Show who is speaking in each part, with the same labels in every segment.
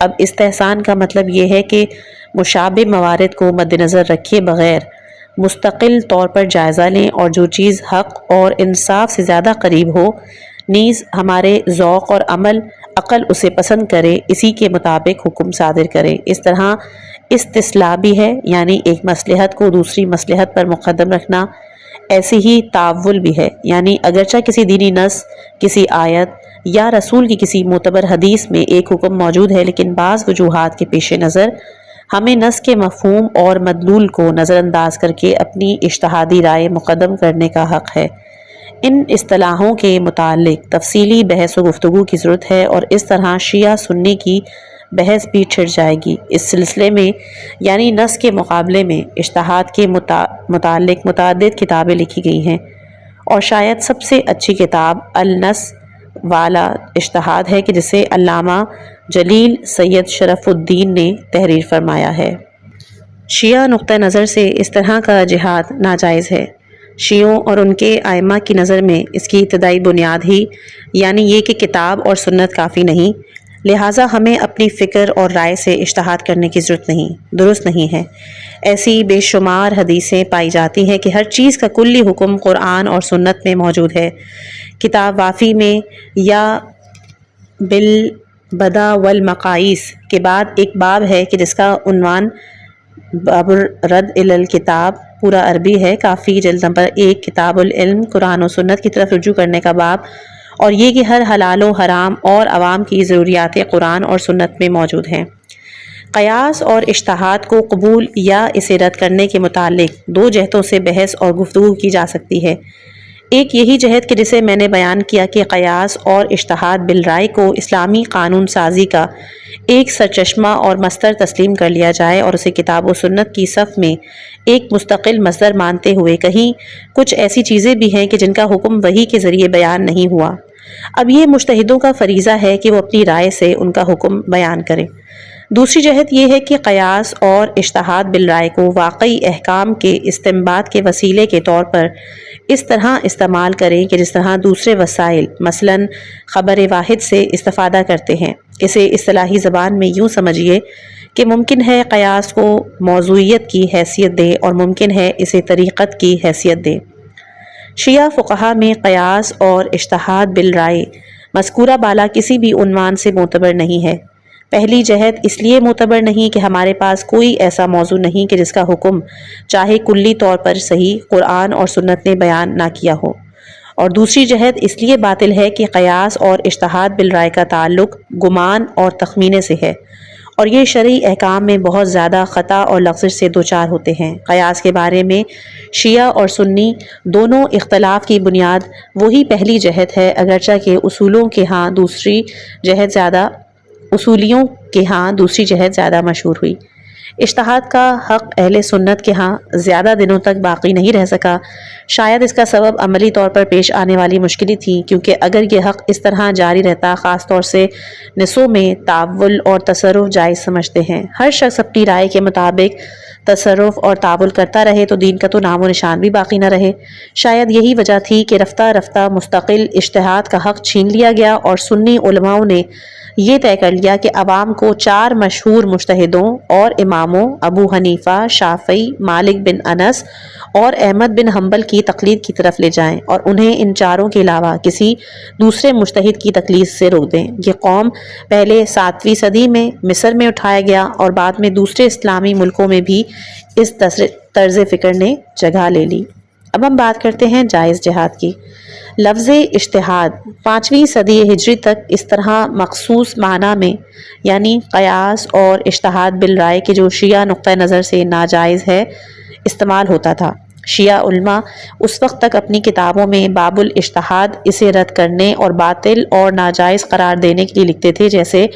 Speaker 1: اب استحسان کا مطلب یہ ہے کہ مشابہ موارد کو مد نظر رکھے بغیر مستقل طور پر جائزہ لیں اور جو چیز حق اور انصاف سے زیادہ قریب ہو نیز ہمارے ذوق اور عقل اسے پسند کرے، اسی کے مطابق حکم صادر کرے۔ اس طرح استصلاح بھی ہے، یعنی ایک مصلحت کو دوسری مصلحت پر مقدم رکھنا، ایسے ہی تعول بھی ہے، یعنی اگرچہ کسی دینی نص، کسی آیت یا رسول کی کسی معتبر حدیث میں ایک حکم موجود ہے، لیکن بعض وجوہات کے پیش نظر ہمیں نص کے مفہوم اور مدلول کو نظر انداز کر کے اپنی اجتہادی رائے مقدم کرنے کا حق ہے۔ ان اصطلاحوں کے متعلق تفصیلی بحث و گفتگو کی ضرورت ہے، اور اس طرح شیعہ سنی کی بحث بھی چھڑ جائے گی۔ اس سلسلے میں یعنی نص کے مقابلے میں اجتہاد کے متعلق متعدد کتابیں لکھی گئی ہیں، اور شاید سب سے اچھی کتاب النص والا اجتہاد ہے کہ جسے علامہ جلیل سید شرف الدین نے تحریر فرمایا ہے۔ شیعہ نقطہ نظر سے اس طرح کا جہاد ناجائز ہے۔ شیعوں اور ان کے ائمہ کی نظر میں اس کی ابتدائی بنیاد ہی یعنی یہ کہ کتاب اور سنت کافی نہیں، لہٰذا ہمیں اپنی فکر اور رائے سے اجتہاد کرنے کی ضرورت نہیں، درست نہیں ہے۔ ایسی بے شمار حدیثیں پائی جاتی ہیں کہ ہر چیز کا کلی حکم قرآن اور سنت میں موجود ہے۔ کتاب وافی میں یا بالبدع والمقائیس کے بعد ایک باب ہے کہ جس کا عنوان باب الرد الی الکتاب پورا عربی ہے، کافی جلد نمبر 1 کتاب العلم قرآن و سنت کی طرف رجوع کرنے کا باب، اور یہ کہ ہر حلال و حرام اور عوام کی ضروریات قرآن اور سنت میں موجود ہیں۔ قیاس اور اجتہاد کو قبول یا اسے رد کرنے کے متعلق دو جہتوں سے بحث اور گفتگو کی جا سکتی ہے۔ ایک یہی جہت کہ جسے میں نے بیان کیا کہ قیاس اور اجتہاد بالرائے کو اسلامی قانون سازی کا ایک سرچشمہ اور مصدر تسلیم کر لیا جائے اور اسے کتاب و سنت کی صف میں ایک مستقل مصدر مانتے ہوئے کہیں کچھ ایسی چیزیں بھی ہیں کہ جن کا حکم وحی کے ذریعے بیان نہیں ہوا۔ اب یہ مجتہدوں کا فریضہ ہے کہ وہ اپنی رائے سے ان کا حکم بیان کریں۔ دوسری جہت یہ ہے کہ قیاس اور اجتہاد بالرائے کو واقعی احکام کے استنباط کے وسیلے کے طور پر اس طرح استعمال کریں کہ جس طرح دوسرے وسائل مثلاً خبر واحد سے استفادہ کرتے ہیں۔ اسے اصطلاحی زبان میں یوں سمجھیے کہ ممکن ہے قیاس کو موضوعیت کی حیثیت دے اور ممکن ہے اسے طریقت کی حیثیت دے۔ شیعہ فقہا میں قیاس اور اجتہاد بالرائے مذکورہ بالا کسی بھی عنوان سے معتبر نہیں ہے۔ پہلی جہت اس لیے معتبر نہیں کہ ہمارے پاس کوئی ایسا موضوع نہیں کہ جس کا حکم چاہے کلی طور پر صحیح قرآن اور سنت نے بیان نہ کیا ہو، اور دوسری جہت اس لیے باطل ہے کہ قیاس اور اجتہاد بالرائے کا تعلق گمان اور تخمینے سے ہے، اور یہ شرعی احکام میں بہت زیادہ خطا اور لغزش سے دوچار ہوتے ہیں۔ قیاس کے بارے میں شیعہ اور سنی دونوں اختلاف کی بنیاد وہی پہلی جہت ہے، اگرچہ کہ اصولیوں کے ہاں دوسری جہت زیادہ مشہور ہوئی۔ اجتہاد کا حق اہل سنت کے ہاں زیادہ دنوں تک باقی نہیں رہ سکا۔ شاید اس کا سبب عملی طور پر پیش آنے والی مشکلیں تھیں، کیونکہ اگر یہ حق اس طرح جاری رہتا، خاص طور سے نسوں میں تعول اور تصرف جائز سمجھتے ہیں، ہر شخص اپنی رائے کے مطابق تصرف اور تعول کرتا رہے تو دین کا تو نام و نشان بھی باقی نہ رہے۔ شاید یہی وجہ تھی کہ رفتہ رفتہ مستقل اجتہاد کا حق چھین لیا گیا، اور سنی علماؤں نے یہ طے کر لیا کہ عوام کو 4 مشہور مجتہدوں اور اماموں ابو حنیفہ، شافعی، مالک بن انس اور احمد بن حنبل کی تقلید کی طرف لے جائیں، اور انہیں ان چاروں کے علاوہ کسی دوسرے مجتہد کی تقلید سے روک دیں۔ یہ قوم پہلے 7ویں صدی میں مصر میں اٹھایا گیا اور بعد میں دوسرے اسلامی ملکوں میں بھی اس طرز فکر نے جگہ لے لی۔ اب ہم بات کرتے ہیں جائز جہاد کی۔ لفظ اجتہاد 5ویں صدی ہجری تک اس طرح مخصوص معنی میں یعنی قیاس اور اجتہاد بالرائے کے جو شیعہ نقطہ نظر سے ناجائز ہے استعمال ہوتا تھا۔ شیعہ علماء اس وقت تک اپنی کتابوں میں باب الاجتہاد اسے رد کرنے اور باطل اور ناجائز قرار دینے کے لیے لکھتے تھے، جیسے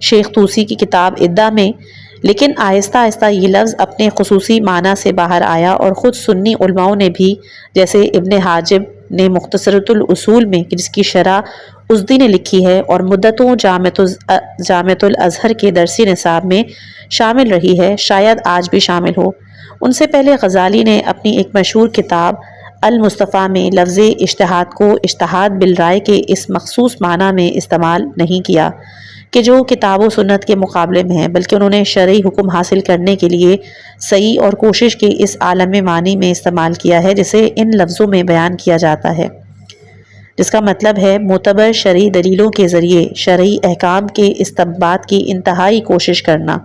Speaker 1: شیخ طوسی کی کتاب ادہ میں، لیکن آہستہ آہستہ یہ لفظ اپنے خصوصی معنی سے باہر آیا، اور خود سنی علماؤں نے بھی، جیسے ابن حاجب نے مختصرۃ الاصول میں جس کی شرح ازدی نے لکھی ہے اور مدتوں جامعۃ الازہر کے درسی نصاب میں شامل رہی ہے، شاید آج بھی شامل ہو۔ ان سے پہلے غزالی نے اپنی ایک مشہور کتاب المصطفیٰ میں لفظ اجتہاد کو اجتہاد بالرائے کے اس مخصوص معنی میں استعمال نہیں کیا، کہ جو کتاب و سنت کے مقابلے میں ہیں، بلکہ انہوں نے شرعی حکم حاصل کرنے کے لیے سعی اور کوشش کے اس عالم معنی میں استعمال کیا ہے جسے ان لفظوں میں بیان کیا جاتا ہے، جس کا مطلب ہے معتبر شرعی دلیلوں کے ذریعے شرعی احکام کے استنباط کی انتہائی کوشش کرنا۔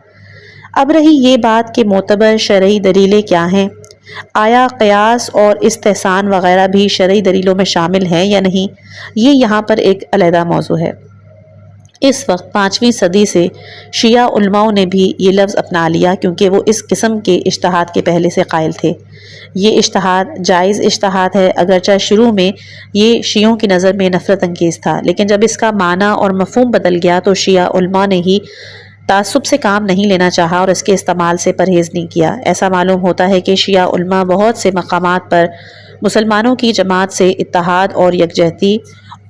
Speaker 1: اب رہی یہ بات کہ معتبر شرعی دلیلیں کیا ہیں، آیا قیاس اور استحسان وغیرہ بھی شرعی دلیلوں میں شامل ہیں یا نہیں، یہ یہاں پر ایک علیحدہ موضوع ہے۔ اس وقت 5ویں صدی سے شیعہ علماؤں نے بھی یہ لفظ اپنا لیا، کیونکہ وہ اس قسم کے اجتہاد کے پہلے سے قائل تھے۔ یہ اجتہاد جائز اجتہاد ہے، اگرچہ شروع میں یہ شیعوں کی نظر میں نفرت انگیز تھا، لیکن جب اس کا معنی اور مفہوم بدل گیا تو شیعہ علماء نے ہی تعصب سے کام نہیں لینا چاہا اور اس کے استعمال سے پرہیز نہیں کیا۔ ایسا معلوم ہوتا ہے کہ شیعہ علماء بہت سے مقامات پر مسلمانوں کی جماعت سے اتحاد اور یکجہتی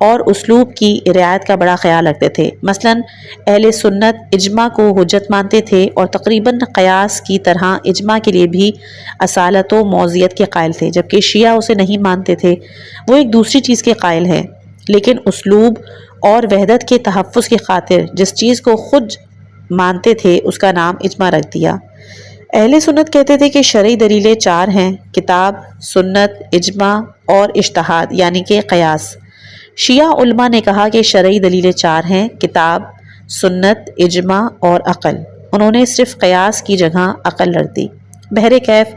Speaker 1: اور اسلوب کی رعایت کا بڑا خیال رکھتے تھے۔ مثلاً اہل سنت اجماع کو حجت مانتے تھے اور تقریباً قیاس کی طرح اجماع کے لیے بھی اصالت و موضوعیت کے قائل تھے، جبکہ شیعہ اسے نہیں مانتے تھے، وہ ایک دوسری چیز کے قائل ہیں، لیکن اسلوب اور وحدت کے تحفظ کی خاطر جس چیز کو خود مانتے تھے اس کا نام اجماع رکھ دیا۔ اہل سنت کہتے تھے کہ شرعی دلیلیں 4 ہیں: کتاب، سنت، اجماع اور اجتہاد یعنی کہ قیاس۔ شیعہ علماء نے کہا کہ شرعی دلیلیں 4 ہیں: کتاب، سنت، اجماع اور عقل۔ انہوں نے صرف قیاس کی جگہ عقل رکھ دی۔ بہرکیف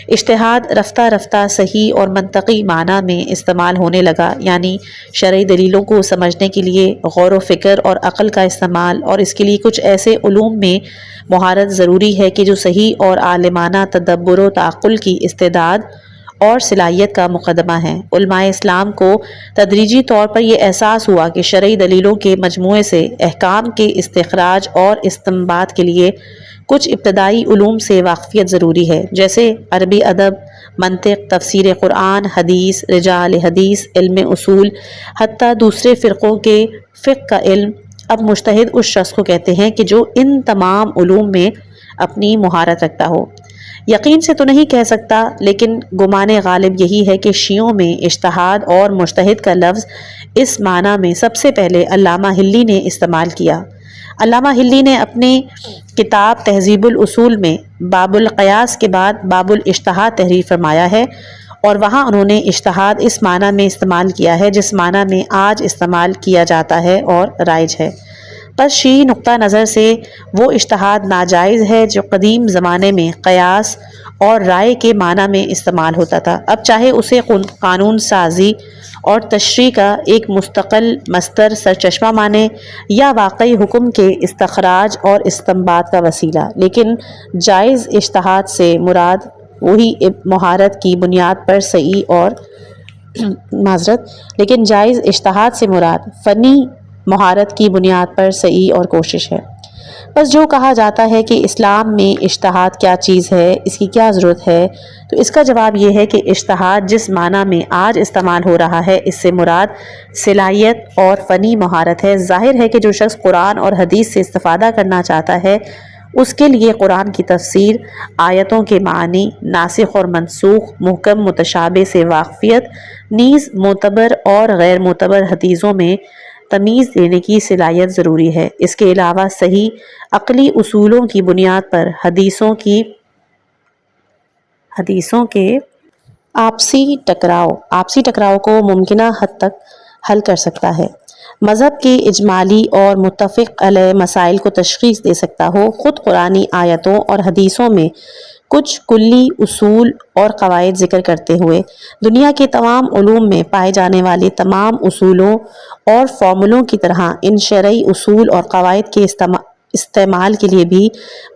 Speaker 1: اجتہاد رفتہ رفتہ صحیح اور منطقی معنی میں استعمال ہونے لگا، یعنی شرعی دلیلوں کو سمجھنے کے لیے غور و فکر اور عقل کا استعمال، اور اس کے لیے کچھ ایسے علوم میں مہارت ضروری ہے کہ جو صحیح اور عالمانہ تدبر و تعقل کی استعداد اور صلاحیت کا مقدمہ ہیں۔ علماء اسلام کو تدریجی طور پر یہ احساس ہوا کہ شرعی دلیلوں کے مجموعے سے احکام کے استخراج اور استنباط کے لیے کچھ ابتدائی علوم سے واقفیت ضروری ہے، جیسے عربی ادب، منطق، تفسیر قرآن، حدیث، رجال حدیث، علم اصول، حتیٰ دوسرے فرقوں کے فقہ کا علم۔ اب مجتہد اس شخص کو کہتے ہیں کہ جو ان تمام علوم میں اپنی مہارت رکھتا ہو۔ یقین سے تو نہیں کہہ سکتا، لیکن گمان غالب یہی ہے کہ شیعوں میں اجتہاد اور مجتہد کا لفظ اس معنی میں سب سے پہلے علامہ حلی نے استعمال کیا۔ علامہ حلی نے اپنی کتاب تہذیب الاصول میں باب القیاس کے بعد باب الاجتہاد تحریر فرمایا ہے، اور وہاں انہوں نے اجتہاد اس معنی میں استعمال کیا ہے جس معنی میں آج استعمال کیا جاتا ہے اور رائج ہے۔ پس شیعی نقطہ نظر سے وہ اجتہاد ناجائز ہے جو قدیم زمانے میں قیاس اور رائے کے معنی میں استعمال ہوتا تھا، اب چاہے اسے قانون سازی اور تشریع کا ایک مستقل مصدر سرچشمہ مانے یا واقعی حکم کے استخراج اور استنباط کا وسیلہ، لیکن جائز اجتہاد سے مراد وہی مہارت کی بنیاد پر صحیح اور لیکن جائز اجتہاد سے مراد فنی مہارت کی بنیاد پر صحیح اور کوشش ہے۔ بس جو کہا جاتا ہے کہ اسلام میں اجتہاد کیا چیز ہے، اس کی کیا ضرورت ہے، تو اس کا جواب یہ ہے کہ اجتہاد جس معنی میں آج استعمال ہو رہا ہے اس سے مراد صلاحیت اور فنی مہارت ہے۔ ظاہر ہے کہ جو شخص قرآن اور حدیث سے استفادہ کرنا چاہتا ہے اس کے لیے قرآن کی تفسیر، آیتوں کے معنی، ناسخ اور منسوخ، محکم متشابہ سے واقفیت، نیز معتبر اور غیر معتبر حدیثوں میں تمیز دینے کی صلاحیت ضروری ہے۔ اس کے علاوہ صحیح عقلی اصولوں کی بنیاد پر حدیثوں کے آپسی ٹکراؤ کو ممکنہ حد تک حل کر سکتا ہے، مذہب کے اجمالی اور متفق علیہ مسائل کو تشخیص دے سکتا ہو۔ خود قرآنی آیتوں اور حدیثوں میں کچھ کلی اصول اور قواعد ذکر کرتے ہوئے دنیا کے تمام علوم میں پائے جانے والے تمام اصولوں اور فارمولوں کی طرح ان شرعی اصول اور قواعد کے استعمال کے لیے بھی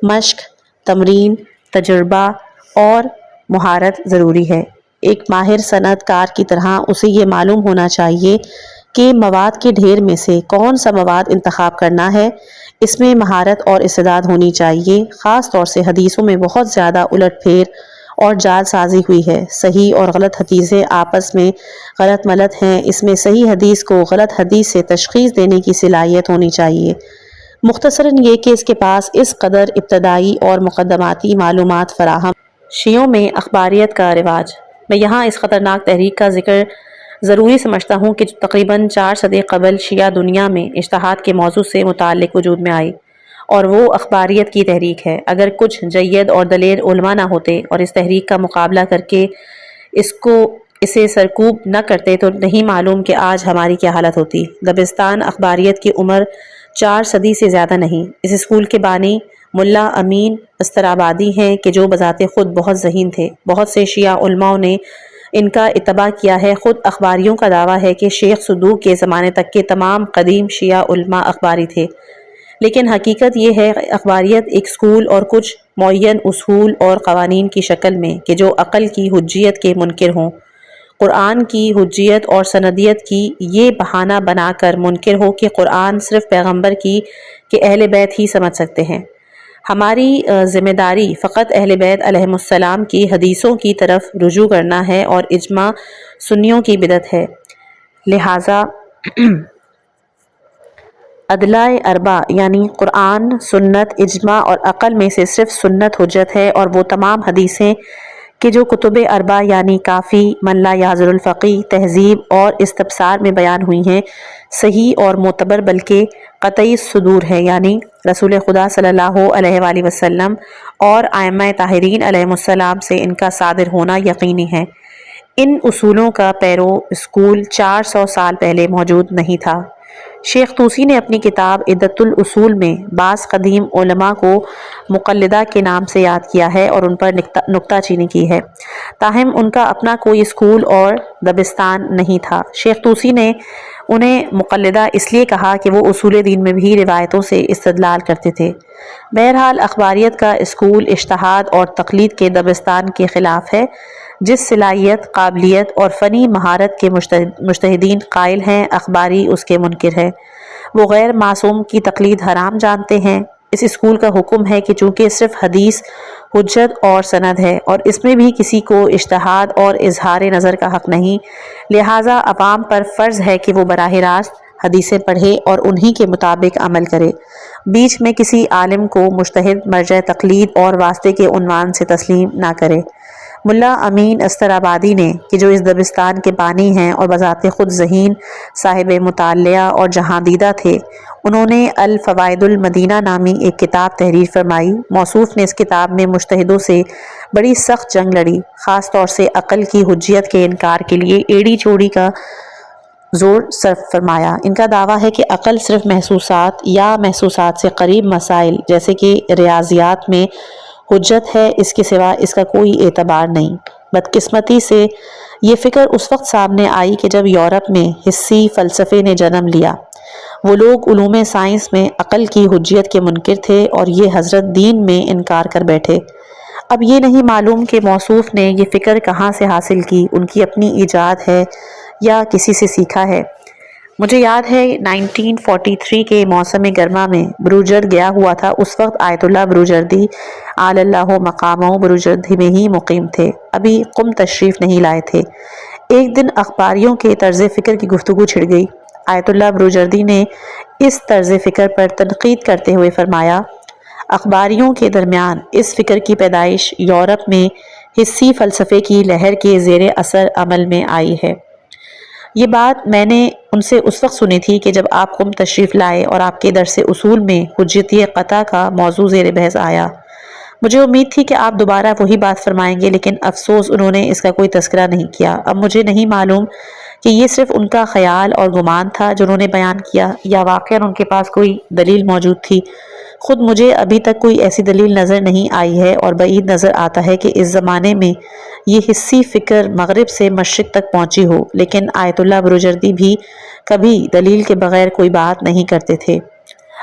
Speaker 1: مشق، تمرین، تجربہ اور مہارت ضروری ہے۔ ایک ماہر صنعت کار کی طرح اسے یہ معلوم ہونا چاہیے کہ مواد کے ڈھیر میں سے کون سا مواد انتخاب کرنا ہے، اس میں مہارت اور استعداد ہونی چاہیے۔ خاص طور سے حدیثوں میں بہت زیادہ الٹ پھیر اور جعل سازی ہوئی ہے، صحیح اور غلط حدیثیں آپس میں غلط ملت ہیں، اس میں صحیح حدیث کو غلط حدیث سے تشخیص دینے کی صلاحیت ہونی چاہیے۔ مختصراً یہ کہ اس کے پاس اس قدر ابتدائی اور مقدماتی معلومات فراہم۔ شیعوں میں اخباریت کا رواج۔ میں یہاں اس خطرناک تحریک کا ذکر ضروری سمجھتا ہوں کہ تقریباً 4 صدی قبل شیعہ دنیا میں اجتہاد کے موضوع سے متعلق وجود میں آئی، اور وہ اخباریت کی تحریک ہے۔ اگر کچھ جید اور دلیر علماء نہ ہوتے اور اس تحریک کا مقابلہ کر کے اسے سرکوب نہ کرتے تو نہیں معلوم کہ آج ہماری کیا حالت ہوتی۔ دبستان اخباریت کی عمر 4 صدی سے زیادہ نہیں۔ اس اسکول کے بانی ملا امین استرابادی ہیں کہ جو بذات خود بہت ذہین تھے۔ بہت سے شیعہ علماء نے ان کا اتباع کیا ہے۔ خود اخباریوں کا دعویٰ ہے کہ شیخ صدوق کے زمانے تک کے تمام قدیم شیعہ علماء اخباری تھے، لیکن حقیقت یہ ہے اخباریت ایک اسکول اور کچھ معین اصول اور قوانین کی شکل میں کہ جو عقل کی حجیت کے منکر ہوں، قرآن کی حجیت اور سندیت کی یہ بہانہ بنا کر منکر ہو کہ قرآن صرف پیغمبر کی کہ اہل بیت ہی سمجھ سکتے ہیں۔ ہماری ذمہ داری فقط اہل بیت علیہم السلام کی حدیثوں کی طرف رجوع کرنا ہے، اور اجماع سنیوں کی بدعت ہے۔ لہٰذا ادلہ اربع یعنی قرآن، سنت، اجماع اور عقل میں سے صرف سنت حجت ہے، اور وہ تمام حدیثیں کہ جو کتب اربع یعنی کافی، من لا یعذر الفقیہ، تہذیب اور استبصار میں بیان ہوئی ہیں، صحیح اور معتبر بلکہ قطعی صدور ہے، یعنی رسول خدا صلی اللہ علیہ وآلہ وسلم اور ائمہ طاہرین علیہم السلام سے ان کا صادر ہونا یقینی ہے۔ ان اصولوں کا پیرو اسکول 400 سال پہلے موجود نہیں تھا۔ شیخ طوسی نے اپنی کتاب عدۃ الاصول میں بعض قدیم علماء کو مقلدہ کے نام سے یاد کیا ہے اور ان پر نکتہ چینی کی ہے، تاہم ان کا اپنا کوئی اسکول اور دبستان نہیں تھا۔ شیخ طوسی نے انہیں مقلدہ اس لیے کہا کہ وہ اصول دین میں بھی روایتوں سے استدلال کرتے تھے۔ بہرحال اخباریت کا اسکول اجتہاد اور تقلید کے دبستان کے خلاف ہے۔ جس صلاحیت، قابلیت اور فنی مہارت کے مجتہدین قائل ہیں، اخباری اس کے منکر ہے۔ وہ غیر معصوم کی تقلید حرام جانتے ہیں۔ اس اسکول کا حکم ہے کہ چونکہ صرف حدیث حجت اور سند ہے اور اس میں بھی کسی کو اجتہاد اور اظہار نظر کا حق نہیں، لہٰذا عوام پر فرض ہے کہ وہ براہ راست حدیثیں پڑھے اور انہی کے مطابق عمل کرے، بیچ میں کسی عالم کو مجتہد، مرجع تقلید اور واسطے کے عنوان سے تسلیم نہ کرے۔ ملا امین استرابادی نے کہ جو اس دبستان کے بانی ہیں اور بذات خود ذہین، صاحب مطالعہ اور جہاں دیدہ تھے، انہوں نے الفوائد المدینہ نامی ایک کتاب تحریر فرمائی۔ موصوف نے اس کتاب میں مجتہدوں سے بڑی سخت جنگ لڑی، خاص طور سے عقل کی حجیت کے انکار کے لیے ایڑی چوڑی کا زور صرف فرمایا۔ ان کا دعویٰ ہے کہ عقل صرف محسوسات یا محسوسات سے قریب مسائل جیسے کہ ریاضیات میں حجت ہے، اس کے سوا اس کا کوئی اعتبار نہیں۔ بدقسمتی سے یہ فکر اس وقت سامنے آئی کہ جب یورپ میں حسی فلسفے نے جنم لیا۔ وہ لوگ علوم سائنس میں عقل کی حجیت کے منکر تھے اور یہ حضرت دین میں انکار کر بیٹھے۔ اب یہ نہیں معلوم کہ موصوف نے یہ فکر کہاں سے حاصل کی، ان کی اپنی ایجاد ہے یا کسی سے سیکھا ہے۔ مجھے یاد ہے 1943 کے موسم گرما میں بروجرد گیا ہوا تھا۔ اس وقت آیت اللہ بروجردی اعلی اللہ مقامہ بروجردی میں ہی مقیم تھے، ابھی قم تشریف نہیں لائے تھے۔ ایک دن اخباریوں کے طرز فکر کی گفتگو چھڑ گئی۔ آیت اللہ بروجردی نے اس طرز فکر پر تنقید کرتے ہوئے فرمایا، اخباریوں کے درمیان اس فکر کی پیدائش یورپ میں حسی فلسفے کی لہر کے زیر اثر عمل میں آئی ہے۔ یہ بات میں نے ان سے اس وقت سنی تھی کہ جب آپ قم تشریف لائے اور آپ کے درس اصول میں حجیتی قطع کا موضوع زیر بحث آیا۔ مجھے امید تھی کہ آپ دوبارہ وہی بات فرمائیں گے، لیکن افسوس انہوں نے اس کا کوئی تذکرہ نہیں کیا۔ اب مجھے نہیں معلوم کہ یہ صرف ان کا خیال اور گمان تھا جو انہوں نے بیان کیا، یا واقعاً ان کے پاس کوئی دلیل موجود تھی۔ خود مجھے ابھی تک کوئی ایسی دلیل نظر نہیں آئی ہے، اور بعید نظر آتا ہے کہ اس زمانے میں یہ حسی فکر مغرب سے مشرق تک پہنچی ہو، لیکن آیت اللہ بروجردی بھی کبھی دلیل کے بغیر کوئی بات نہیں کرتے تھے۔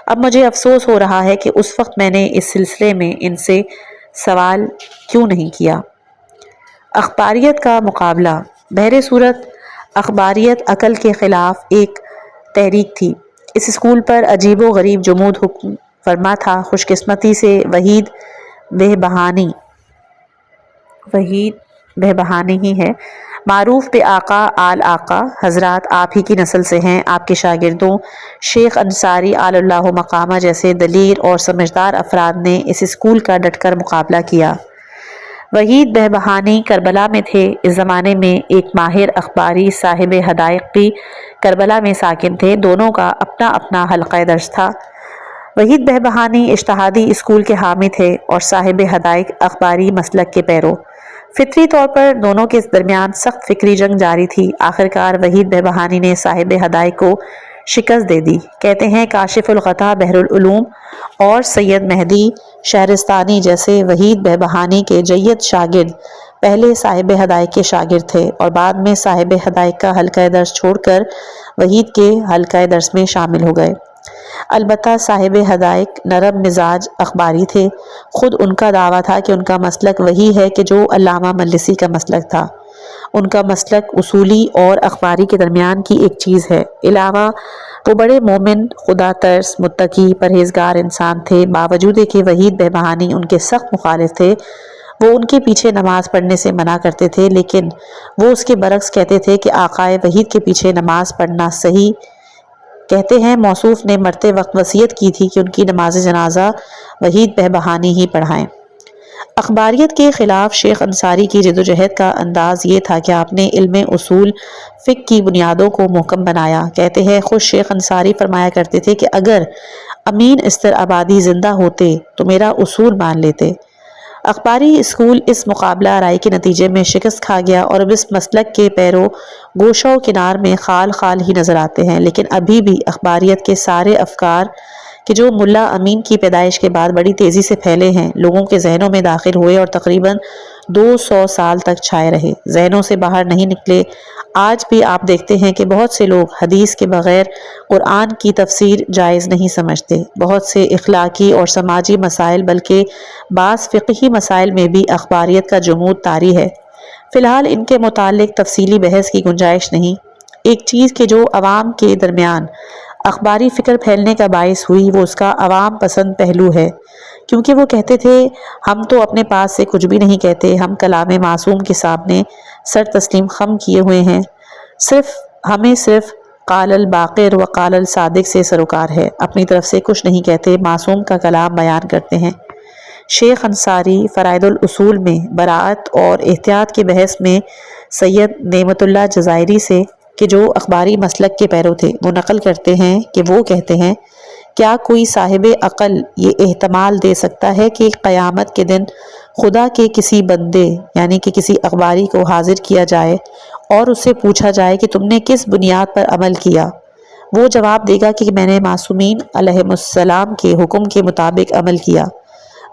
Speaker 1: اب مجھے افسوس ہو رہا ہے کہ اس وقت میں نے اس سلسلے میں ان سے سوال کیوں نہیں کیا۔ اخباریت کا مقابلہ۔ بہر صورت اخباریت عقل کے خلاف ایک تحریک تھی۔ اس اسکول پر عجیب و غریب جمود حکم فرما تھا۔ خوش قسمتی سے وحید بہبہانی ہی ہے، معروف بے آقا آل آقا حضرات آپ ہی کی نسل سے ہیں۔ آپ کے شاگردوں شیخ انصاری آل اللہ مقامہ جیسے دلیر اور سمجھدار افراد نے اس اسکول کا ڈٹ کر مقابلہ کیا۔ وحید بہبہانی کربلا میں تھے۔ اس زمانے میں ایک ماہر اخباری صاحب حدائق بھی کربلا میں ساکن تھے۔ دونوں کا اپنا اپنا حلقہ درس تھا۔ وحید بہبہانی اجتہادی اسکول کے حامی تھے اور صاحب حدائق اخباری مسلک کے پیرو۔ فطری طور پر دونوں کے درمیان سخت فکری جنگ جاری تھی۔ آخرکار وحید بہبہانی نے صاحب حدائق کو شکست دے دی۔ کہتے ہیں کاشف الغطا بحر العلوم اور سید مہدی شہرستانی جیسے وحید بہبہانی کے جید شاگرد پہلے صاحب حدائق کے شاگرد تھے اور بعد میں صاحب حدائق کا حلقہ درس چھوڑ کر وحید کے حلقہ درس میں شامل ہو گئے۔ البتہ صاحب حدائق نرم مزاج اخباری تھے۔ خود ان کا دعویٰ تھا کہ ان کا مسلک وہی ہے کہ جو علامہ مجلسی کا مسلک تھا۔ ان کا مسلک اصولی اور اخباری کے درمیان کی ایک چیز ہے۔ علاوہ وہ بڑے مومن، خدا ترس، متقی، پرہیزگار انسان تھے۔ باوجود کہ وحید بہبہانی ان کے سخت مخالف تھے، وہ ان کے پیچھے نماز پڑھنے سے منع کرتے تھے، لیکن وہ اس کے برعکس کہتے تھے کہ آقائے وحید کے پیچھے نماز پڑھنا صحیح۔ کہتے ہیں موصوف نے مرتے وقت وصیت کی تھی کہ ان کی نماز جنازہ وحید بہبہانی ہی پڑھائیں۔ اخباریت کے خلاف شیخ انصاری کی جدوجہد کا انداز یہ تھا کہ آپ نے علم اصول فقہ کی بنیادوں کو محکم بنایا۔ کہتے ہیں خود شیخ انصاری فرمایا کرتے تھے کہ اگر امین استرابادی زندہ ہوتے تو میرا اصول مان لیتے۔ اخباری اسکول اس مقابلہ آرائی کے نتیجے میں شکست کھا گیا اور اب اس مسلک کے پیرو گوشہ و کنار میں خال خال ہی نظر آتے ہیں، لیکن ابھی بھی اخباریت کے سارے افکار کہ جو ملا امین کی پیدائش کے بعد بڑی تیزی سے پھیلے ہیں، لوگوں کے ذہنوں میں داخل ہوئے اور تقریباً 200 سال تک چھائے رہے، ذہنوں سے باہر نہیں نکلے۔ آج بھی آپ دیکھتے ہیں کہ بہت سے لوگ حدیث کے بغیر قرآن کی تفسیر جائز نہیں سمجھتے۔ بہت سے اخلاقی اور سماجی مسائل بلکہ بعض فقہی مسائل میں بھی اخباریت کا جمود طاری ہے۔ فی الحال ان کے متعلق تفصیلی بحث کی گنجائش نہیں۔ ایک چیز کہ جو عوام کے درمیان اخباری فکر پھیلنے کا باعث ہوئی وہ اس کا عوام پسند پہلو ہے، کیونکہ وہ کہتے تھے ہم تو اپنے پاس سے کچھ بھی نہیں کہتے، ہم کلام معصوم کے سامنے سر تسلیم خم کیے ہوئے ہیں، ہمیں صرف قال الباقر و قال الصادق سے سروکار ہے، اپنی طرف سے کچھ نہیں کہتے، معصوم کا کلام بیان کرتے ہیں۔ شیخ انصاری فرائد الاصول میں براعت اور احتیاط کے بحث میں سید نعمت اللہ جزائری سے کہ جو اخباری مسلک کے پیرو تھے، وہ نقل کرتے ہیں کہ وہ کہتے ہیں کیا کوئی صاحب عقل یہ احتمال دے سکتا ہے کہ قیامت کے دن خدا کے کسی بندے یعنی کہ کسی اخباری کو حاضر کیا جائے اور اس سے پوچھا جائے کہ تم نے کس بنیاد پر عمل کیا؟ وہ جواب دے گا کہ میں نے معصومین علیہم السلام کے حکم کے مطابق عمل کیا۔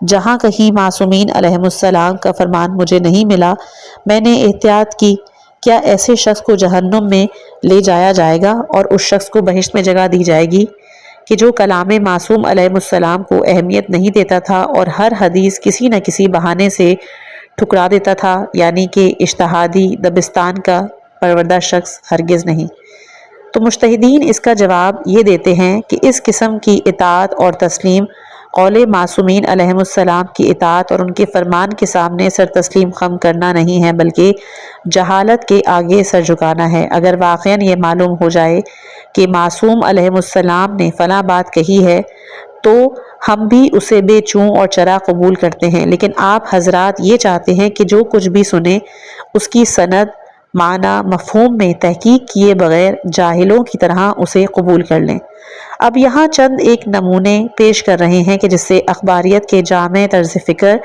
Speaker 1: جہاں کہیں معصومین علیہم السلام کا فرمان مجھے نہیں ملا، میں نے احتیاط کی، کیا ایسے شخص کو جہنم میں لے جایا جائے گا اور اس شخص کو بہشت میں جگہ دی جائے گی کہ جو کلام معصوم علیہ السلام کو اہمیت نہیں دیتا تھا اور ہر حدیث کسی نہ کسی بہانے سے ٹھکرا دیتا تھا، یعنی کہ اجتہادی دبستان کا پروردہ شخص ہرگز نہیں۔ تو مجتہدین اس کا جواب یہ دیتے ہیں کہ اس قسم کی اطاعت اور تسلیم قول معصومین علیہم السلام کی اطاعت اور ان کے فرمان کے سامنے سر تسلیم خم کرنا نہیں ہے، بلکہ جہالت کے آگے سر جھکانا ہے۔ اگر واقعاً یہ معلوم ہو جائے کہ معصوم علیہ السلام نے فلاں بات کہی ہے تو ہم بھی اسے بے چوں اور چرا قبول کرتے ہیں، لیکن آپ حضرات یہ چاہتے ہیں کہ جو کچھ بھی سنیں اس کی سند، معنی، مفہوم میں تحقیق کیے بغیر جاہلوں کی طرح اسے قبول کر لیں۔ اب یہاں چند ایک نمونے پیش کر رہے ہیں کہ جس سے اخباریت کے جامع طرز فکر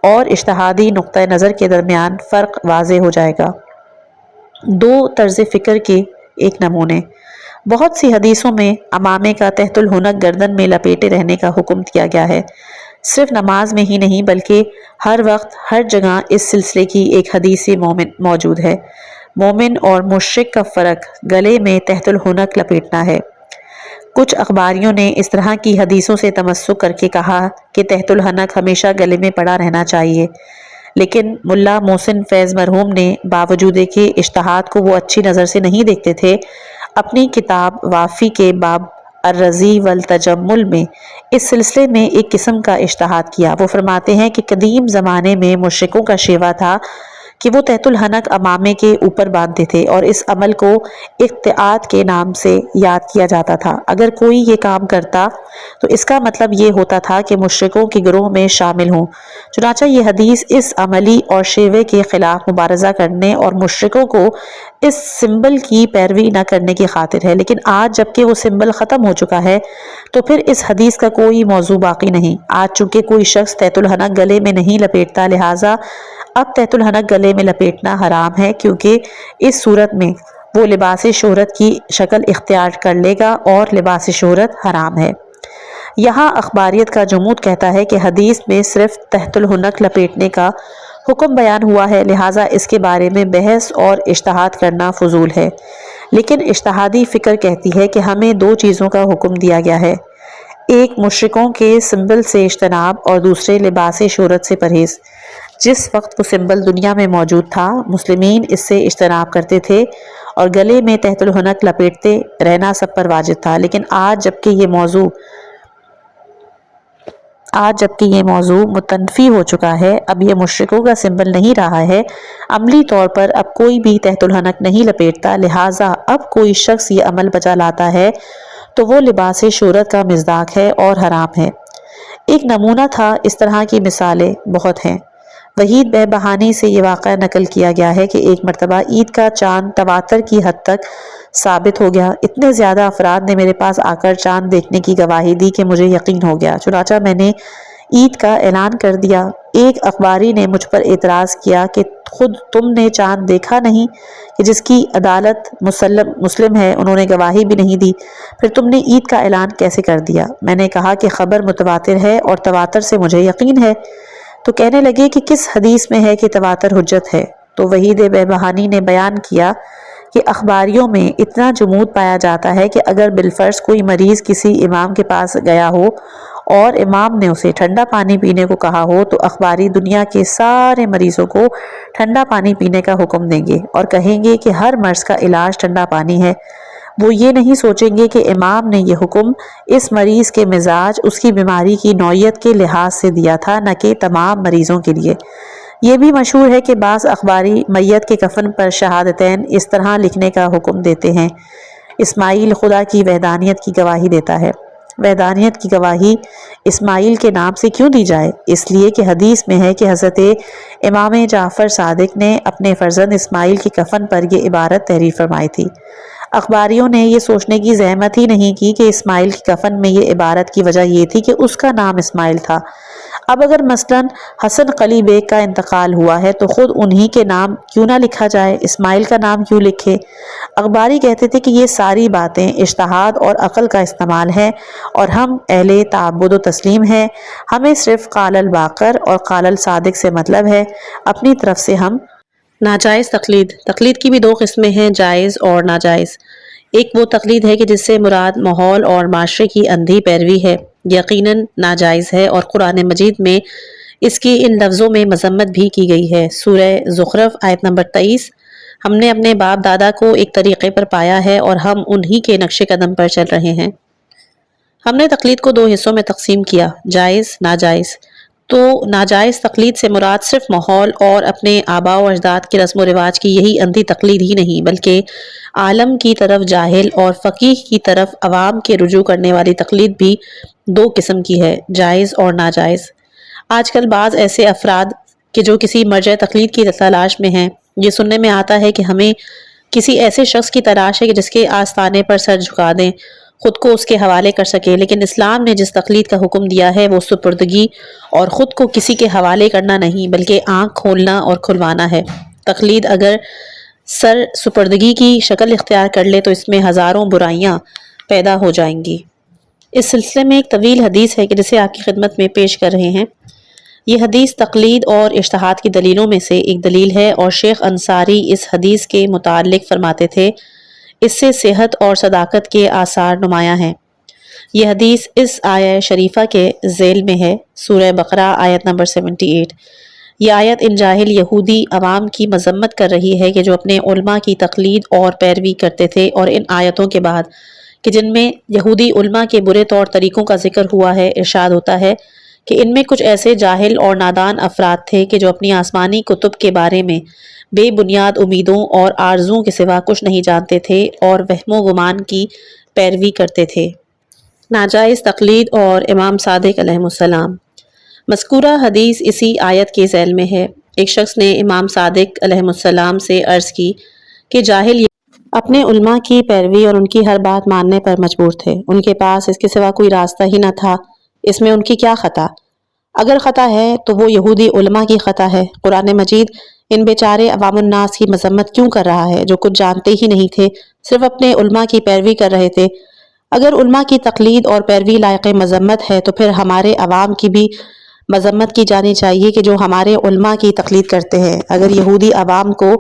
Speaker 1: اور اجتہادی نقطہ نظر کے درمیان فرق واضح ہو جائے گا۔ دو طرز فکر کے ایک نمونے۔ بہت سی حدیثوں میں امامے کا تحت الحنک گردن میں لپیٹے رہنے کا حکم دیا گیا ہے۔ صرف نماز میں ہی نہیں بلکہ ہر وقت ہر جگہ اس سلسلے کی ایک حدیث موجود ہے۔ مومن اور مشرک کا فرق گلے میں تحت الحنک لپیٹنا ہے۔ کچھ اخباریوں نے اس طرح کی حدیثوں سے تمسک کر کے کہا کہ تحت الحنک ہمیشہ گلے میں پڑا رہنا چاہیے، لیکن ملا محسن فیض مرحوم نے باوجود کہ اجتہاد کو وہ اچھی نظر سے نہیں دیکھتے تھے، اپنی کتاب وافی کے باب الرضی والتجمل میں اس سلسلے میں ایک قسم کا اجتہاد کیا۔ وہ فرماتے ہیں کہ قدیم زمانے میں مشرکوں کا شیوا تھا کہ وہ تحت الحنک امامے کے اوپر باندھتے تھے اور اس عمل کو اقتعاد کے نام سے یاد کیا جاتا تھا۔ اگر کوئی یہ کام کرتا تو اس کا مطلب یہ ہوتا تھا کہ مشرکوں کے گروہ میں شامل ہوں۔ چنانچہ یہ حدیث اس عملی اور شیوے کے خلاف مبارزہ کرنے اور مشرکوں کو اس سمبل کی پیروی نہ کرنے کی خاطر ہے، لیکن آج جبکہ وہ سمبل ختم ہو چکا ہے تو پھر اس حدیث کا کوئی موضوع باقی نہیں۔ آج چونکہ کوئی شخص تحت الحنک گلے میں نہیں لپیٹتا، لہٰذا اب تحت الحنک گلے میں لپیٹنا حرام ہے، کیونکہ اس صورت میں وہ لباس شہرت کی شکل اختیار کر لے گا اور لباس شہرت حرام ہے۔ یہاں اخباریت کا جمود کہتا ہے کہ حدیث میں صرف تحت الحنک لپیٹنے کا حکم بیان ہوا ہے، لہٰذا اس کے بارے میں بحث اور اجتہاد کرنا فضول ہے۔ لیکن اجتہادی فکر کہتی ہے کہ ہمیں دو چیزوں کا حکم دیا گیا ہے، ایک مشرکوں کے سمبل سے اجتناب اور دوسرے لباس شہرت سے پرہیز۔ جس وقت وہ سمبل دنیا میں موجود تھا، مسلمین اس سے اجتناب کرتے تھے اور گلے میں تحت الحنک لپیٹتے رہنا سب پر واجب تھا، لیکن آج جبکہ یہ موضوع متنفی ہو چکا ہے، اب یہ مشرکوں کا سمبل نہیں رہا ہے، عملی طور پر اب کوئی بھی تحت الحنک نہیں لپیٹتا، لہٰذا اب کوئی شخص یہ عمل بجا لاتا ہے تو وہ لباس شہرت کا مصداق ہے اور حرام ہے۔ ایک نمونہ تھا، اس طرح کی مثالیں بہت ہیں۔ وحید بہبہانی سے یہ واقعہ نقل کیا گیا ہے کہ ایک مرتبہ عید کا چاند تواتر کی حد تک ثابت ہو گیا۔ اتنے زیادہ افراد نے میرے پاس آ کر چاند دیکھنے کی گواہی دی کہ مجھے یقین ہو گیا، چنانچہ میں نے عید کا اعلان کر دیا۔ ایک اخباری نے مجھ پر اعتراض کیا کہ خود تم نے چاند دیکھا نہیں کہ جس کی عدالت مسلم ہے، انہوں نے گواہی بھی نہیں دی، پھر تم نے عید کا اعلان کیسے کر دیا؟ میں نے کہا کہ خبر متواتر ہے اور تواتر سے مجھے یقین ہے۔ تو کہنے لگے کہ کس حدیث میں ہے کہ تواتر حجت ہے؟ تو وحید بہبہانی نے بیان کیا کہ اخباریوں میں اتنا جمود پایا جاتا ہے کہ اگر بالفرض کوئی مریض کسی امام کے پاس گیا ہو اور امام نے اسے ٹھنڈا پانی پینے کو کہا ہو تو اخباری دنیا کے سارے مریضوں کو ٹھنڈا پانی پینے کا حکم دیں گے اور کہیں گے کہ ہر مرض کا علاج ٹھنڈا پانی ہے۔ وہ یہ نہیں سوچیں گے کہ امام نے یہ حکم اس مریض کے مزاج، اس کی بیماری کی نوعیت کے لحاظ سے دیا تھا، نہ کہ تمام مریضوں کے لیے۔ یہ بھی مشہور ہے کہ بعض اخباری میت کے کفن پر شہادتین اس طرح لکھنے کا حکم دیتے ہیں: اسماعیل خدا کی وحدانیت کی گواہی دیتا ہے۔ وحدانیت کی گواہی اسماعیل کے نام سے کیوں دی جائے؟ اس لیے کہ حدیث میں ہے کہ حضرت امام جعفر صادق نے اپنے فرزند اسماعیل کے کفن پر یہ عبارت تحریر فرمائی تھی۔ اخباریوں نے یہ سوچنے کی زحمت ہی نہیں کی کہ اسماعیل کے کفن میں یہ عبارت کی وجہ یہ تھی کہ اس کا نام اسماعیل تھا۔ اب اگر مثلاً حسن قلی بیگ کا انتقال ہوا ہے تو خود انہی کے نام کیوں نہ لکھا جائے، اسماعیل کا نام کیوں لکھے؟ اخباری کہتے تھے کہ یہ ساری باتیں اجتہاد اور عقل کا استعمال ہے اور ہم اہل تعبد و تسلیم ہیں، ہمیں صرف قال الباقر اور قال الصادق سے مطلب ہے، اپنی طرف سے ہم ناجائز تقلید کی بھی دو قسمیں ہیں، جائز اور ناجائز۔ ایک وہ تقلید ہے کہ جس سے مراد ماحول اور معاشرے کی اندھی پیروی ہے، یقیناً ناجائز ہے اور قرآن مجید میں اس کی ان لفظوں میں مذمت بھی کی گئی ہے۔ سورہ زخرف آیت نمبر 23، ہم نے اپنے باپ دادا کو ایک طریقے پر پایا ہے اور ہم انہی کے نقش قدم پر چل رہے ہیں۔ ہم نے تقلید کو دو حصوں میں تقسیم کیا، جائز، ناجائز۔ تو ناجائز تقلید سے مراد صرف ماحول اور اپنے آباء و اجداد کے رسم و رواج کی یہی اندھی تقلید ہی نہیں، بلکہ عالم کی طرف جاہل اور فقیہ کی طرف عوام کے رجوع کرنے والی تقلید بھی دو قسم کی ہے، جائز اور ناجائز۔ آج کل بعض ایسے افراد کہ جو کسی مرجع تقلید کی تلاش میں ہیں، یہ سننے میں آتا ہے کہ ہمیں کسی ایسے شخص کی تلاش ہے کہ جس کے آستانے پر سر جھکا دیں، خود کو اس کے حوالے کر سکے، لیکن اسلام نے جس تقلید کا حکم دیا ہے وہ سپردگی اور خود کو کسی کے حوالے کرنا نہیں، بلکہ آنکھ کھولنا اور کھلوانا ہے۔ تقلید اگر سر سپردگی کی شکل اختیار کر لے تو اس میں ہزاروں برائیاں پیدا ہو جائیں گی۔ اس سلسلے میں ایک طویل حدیث ہے کہ جسے آپ کی خدمت میں پیش کر رہے ہیں۔ یہ حدیث تقلید اور اجتہاد کی دلیلوں میں سے ایک دلیل ہے اور شیخ انصاری اس حدیث کے متعلق فرماتے تھے، اس سے صحت اور صداقت کے آثار نمایاں ہیں۔ یہ حدیث اس آیہ شریفہ کے ذیل میں ہے، سورہ بقرہ آیت نمبر 78۔ یہ آیت ان جاہل یہودی عوام کی مذمت کر رہی ہے کہ جو اپنے علماء کی تقلید اور پیروی کرتے تھے، اور ان آیتوں کے بعد کہ جن میں یہودی علماء کے برے طور طریقوں کا ذکر ہوا ہے، ارشاد ہوتا ہے کہ ان میں کچھ ایسے جاہل اور نادان افراد تھے کہ جو اپنی آسمانی کتب کے بارے میں بے بنیاد امیدوں اور آرزوؤں کے سوا کچھ نہیں جانتے تھے اور وہم و گمان کی پیروی کرتے تھے۔ ناجائز تقلید اور امام صادق علیہ السلام۔ مذکورہ حدیث اسی آیت کے ذیل میں ہے۔ ایک شخص نے امام صادق علیہ السلام سے عرض کی کہ جاہل اپنے علماء کی پیروی اور ان کی ہر بات ماننے پر مجبور تھے، ان کے پاس اس کے سوا کوئی راستہ ہی نہ تھا، اس میں ان کی کیا خطا؟ اگر خطا ہے تو وہ یہودی علماء کی خطا ہے۔ قرآن مجید ان بیچارے عوام الناس کی مذمت کیوں کر رہا ہے جو کچھ جانتے ہی نہیں تھے، صرف اپنے علماء کی پیروی کر رہے تھے؟ اگر علماء کی تقلید اور پیروی لائق مذمت ہے تو پھر ہمارے عوام کی بھی مذمت کی جانی چاہیے کہ جو ہمارے علماء کی تقلید کرتے ہیں۔ اگر یہودی عوام کو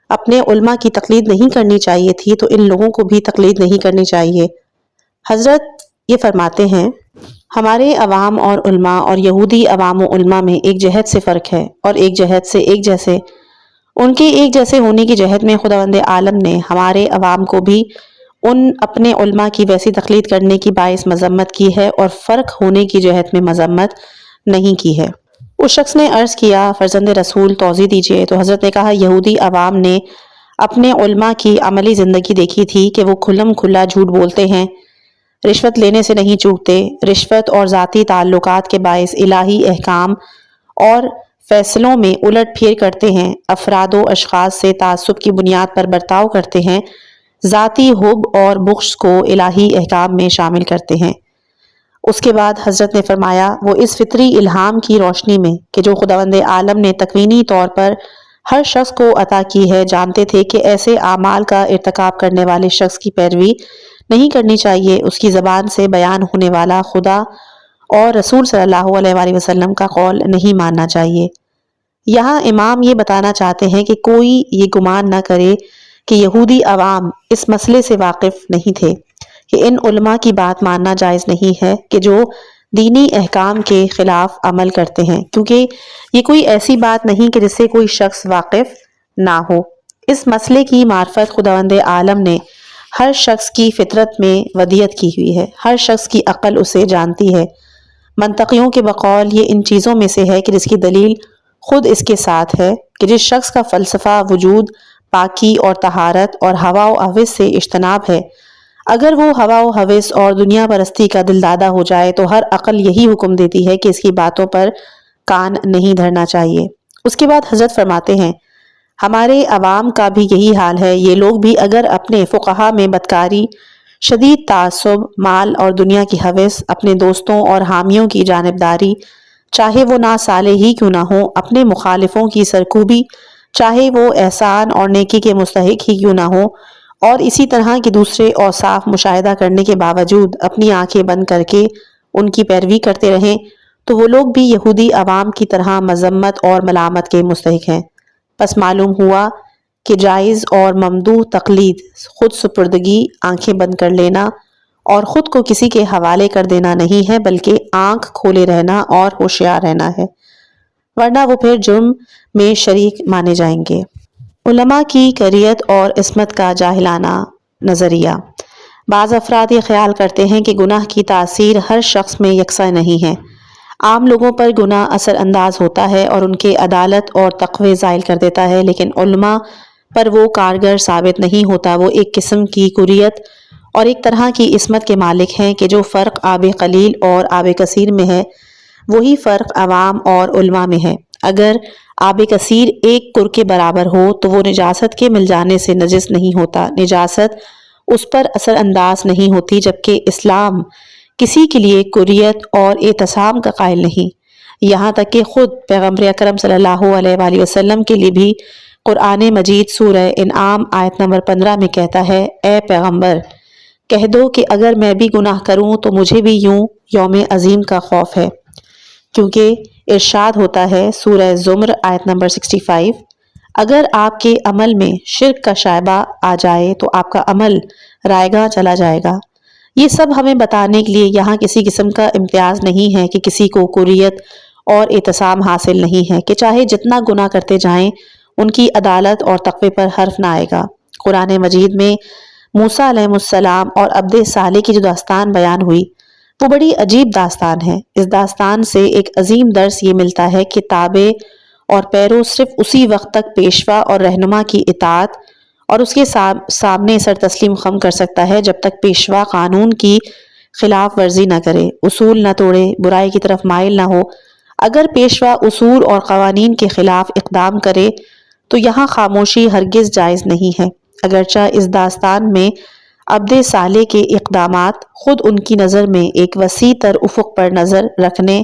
Speaker 1: اپنے علماء کی تقلید نہیں کرنی چاہیے تھی تو ان لوگوں کو بھی تقلید نہیں کرنی چاہیے۔ حضرت یہ فرماتے ہیں، ہمارے عوام اور علماء اور یہودی عوام و علماء میں ایک جہت سے فرق ہے اور ایک جہت سے ایک جیسے۔ ان کے ایک جیسے ہونے کی جہت میں خداوند عالم نے ہمارے عوام کو بھی ان اپنے علماء کی ویسی تقلید کرنے کی باعث مذمت کی ہے اور فرق ہونے کی جہت میں مذمت نہیں کی ہے۔ اس شخص نے عرض کیا، فرزند رسول توضیح دیجئے۔ تو حضرت نے کہا، یہودی عوام نے اپنے علماء کی عملی زندگی دیکھی تھی کہ وہ کھلم کھلا جھوٹ بولتے ہیں، رشوت لینے سے نہیں چوکتے، رشوت اور ذاتی تعلقات کے باعث الہی احکام اور فیصلوں میں الٹ پھیر کرتے ہیں، افراد و اشخاص سے تعصب کی بنیاد پر برتاؤ کرتے ہیں، ذاتی حب اور بغض کو الہی احکام میں شامل کرتے ہیں۔ اس کے بعد حضرت نے فرمایا، وہ اس فطری الہام کی روشنی میں کہ جو خداوند عالم نے تکوینی طور پر ہر شخص کو عطا کی ہے جانتے تھے کہ ایسے اعمال کا ارتکاب کرنے والے شخص کی پیروی نہیں کرنی چاہیے، اس کی زبان سے بیان ہونے والا خدا اور رسول صلی اللہ علیہ وآلہ وسلم کا قول نہیں ماننا چاہیے۔ یہاں امام یہ بتانا چاہتے ہیں کہ کوئی یہ گمان نہ کرے کہ یہودی عوام اس مسئلے سے واقف نہیں تھے کہ ان علماء کی بات ماننا جائز نہیں ہے کہ جو دینی احکام کے خلاف عمل کرتے ہیں، کیونکہ یہ کوئی ایسی بات نہیں کہ جس سے کوئی شخص واقف نہ ہو۔ اس مسئلے کی معرفت خداوند عالم نے ہر شخص کی فطرت میں ودیت کی ہوئی ہے، ہر شخص کی عقل اسے جانتی ہے۔ منطقیوں کے بقول یہ ان چیزوں میں سے ہے کہ جس کی دلیل خود اس کے ساتھ ہے کہ جس شخص کا فلسفہ وجود، پاکی اور طہارت اور ہوا و ہوس سے اجتناب ہے، اگر وہ ہوا و ہوس اور دنیا پرستی کا دلدادہ ہو جائے تو ہر عقل یہی حکم دیتی ہے کہ اس کی باتوں پر کان نہیں دھرنا چاہیے۔ اس کے بعد حضرت فرماتے ہیں، ہمارے عوام کا بھی یہی حال ہے، یہ لوگ بھی اگر اپنے فقہا میں بدکاری، شدید تعصب، مال اور دنیا کی ہوس، اپنے دوستوں اور حامیوں کی جانبداری، چاہے وہ ناصالح ہی کیوں نہ ہوں، اپنے مخالفوں کی سرکوبی، چاہے وہ احسان اور نیکی کے مستحق ہی کیوں نہ ہوں، اور اسی طرح کے دوسرے اوصاف مشاہدہ کرنے کے باوجود اپنی آنکھیں بند کر کے ان کی پیروی کرتے رہیں، تو وہ لوگ بھی یہودی عوام کی طرح مذمت اور ملامت کے مستحق ہیں۔ پس معلوم ہوا کہ جائز اور ممدوح تقلید خود سپردگی، آنکھیں بند کر لینا اور خود کو کسی کے حوالے کر دینا نہیں ہے، بلکہ آنکھ کھولے رہنا اور ہوشیار رہنا ہے، ورنہ وہ پھر جرم میں شریک مانے جائیں گے۔ علماء کی کریت اور عصمت کا جاہلانہ نظریہ۔ بعض افراد یہ خیال کرتے ہیں کہ گناہ کی تاثیر ہر شخص میں یکساں نہیں ہے۔ عام لوگوں پر گناہ اثر انداز ہوتا ہے اور ان کے عدالت اور تقوی زائل کر دیتا ہے، لیکن علماء پر وہ کارگر ثابت نہیں ہوتا۔ وہ ایک قسم کی کریت اور ایک طرح کی عصمت کے مالک ہیں کہ جو فرق آب قلیل اور آب کثیر میں ہے، وہی فرق عوام اور علماء میں ہے۔ اگر آب کثیر ایک کر کے برابر ہو تو وہ نجاست کے مل جانے سے نجس نہیں ہوتا، نجاست اس پر اثر انداز نہیں ہوتی، جبکہ اسلام کسی کے لیے کریت اور اعتصام کا قائل نہیں، یہاں تک کہ خود پیغمبر اکرم صلی اللہ علیہ وآلہ وسلم کے لیے بھی قرآن مجید سورہ انعام آیت نمبر 15 میں کہتا ہے، اے پیغمبر کہہ دو کہ اگر میں بھی گناہ کروں تو مجھے بھی یوں یوم عظیم کا خوف ہے، کیونکہ ارشاد ہوتا ہے سورہ زمر آیت نمبر 65، اگر آپ کے عمل میں شرک کا شائبہ آ جائے تو آپ کا عمل رائگاں چلا جائے گا۔ یہ سب ہمیں بتانے کے لیے یہاں کسی قسم کا امتیاز نہیں ہے کہ کسی کو کریت اور اعتصام حاصل نہیں ہے کہ چاہے جتنا گناہ کرتے جائیں ان کی عدالت اور تقوی پر حرف نہ آئے گا۔ قرآن مجید میں موسیٰ علیہ السلام اور عبد صالح کی جو داستان بیان ہوئی وہ بڑی عجیب داستان ہے۔ اس داستان سے ایک عظیم درس یہ ملتا ہے کہ تابع اور پیرو صرف اسی وقت تک پیشوا اور رہنما کی اطاعت اور اس کے سامنے سر تسلیم خم کر سکتا ہے جب تک پیشوا قانون کی خلاف ورزی نہ کرے، اصول نہ توڑے، برائی کی طرف مائل نہ ہو۔ اگر پیشوا اصول اور قوانین کے خلاف اقدام کرے تو یہاں خاموشی ہرگز جائز نہیں ہے، اگرچہ اس داستان میں عبد صالح کے اقدامات خود ان کی نظر میں ایک وسیع تر افق پر نظر رکھنے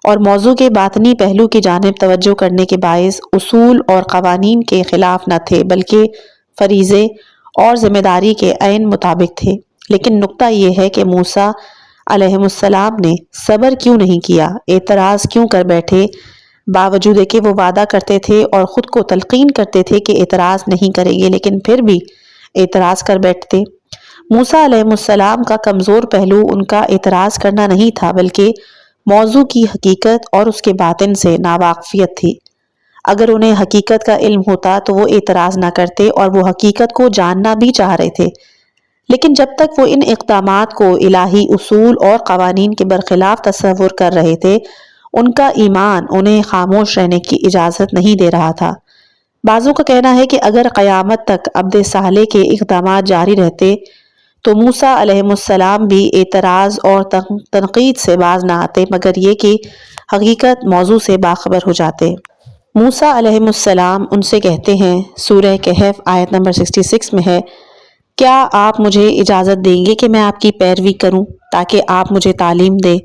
Speaker 1: اور موضوع کے باطنی پہلو کی جانب توجہ کرنے کے باعث اصول اور قوانین کے خلاف نہ تھے بلکہ فریضے اور ذمہ داری کے عین مطابق تھے۔ لیکن نکتہ یہ ہے کہ موسیٰ علیہ السلام نے صبر کیوں نہیں کیا، اعتراض کیوں کر بیٹھے، باوجود کہ وہ وعدہ کرتے تھے اور خود کو تلقین کرتے تھے کہ اعتراض نہیں کریں گے، لیکن پھر بھی اعتراض کر بیٹھتے۔ موسیٰ علیہ السلام کا کمزور پہلو ان کا اعتراض کرنا نہیں تھا بلکہ موضوع کی حقیقت اور اس کے باطن سے ناواقفیت تھی۔ اگر انہیں حقیقت کا علم ہوتا تو وہ اعتراض نہ کرتے اور وہ حقیقت کو جاننا بھی چاہ رہے تھے، لیکن جب تک وہ ان اقدامات کو الہی اصول اور قوانین کے برخلاف تصور کر رہے تھے، ان کا ایمان انہیں خاموش رہنے کی اجازت نہیں دے رہا تھا۔ بعضوں کا کہنا ہے کہ اگر قیامت تک عبد صالح کے اقدامات جاری رہتے تو موسیٰ علیہ السلام بھی اعتراض اور تنقید سے باز نہ آتے مگر یہ کہ حقیقت موضوع سے باخبر ہو جاتے۔ موسیٰ علیہ السلام ان سے کہتے ہیں، سورہ کہف آیت نمبر 66 میں ہے، کیا آپ مجھے اجازت دیں گے کہ میں آپ کی پیروی کروں تاکہ آپ مجھے تعلیم دیں؟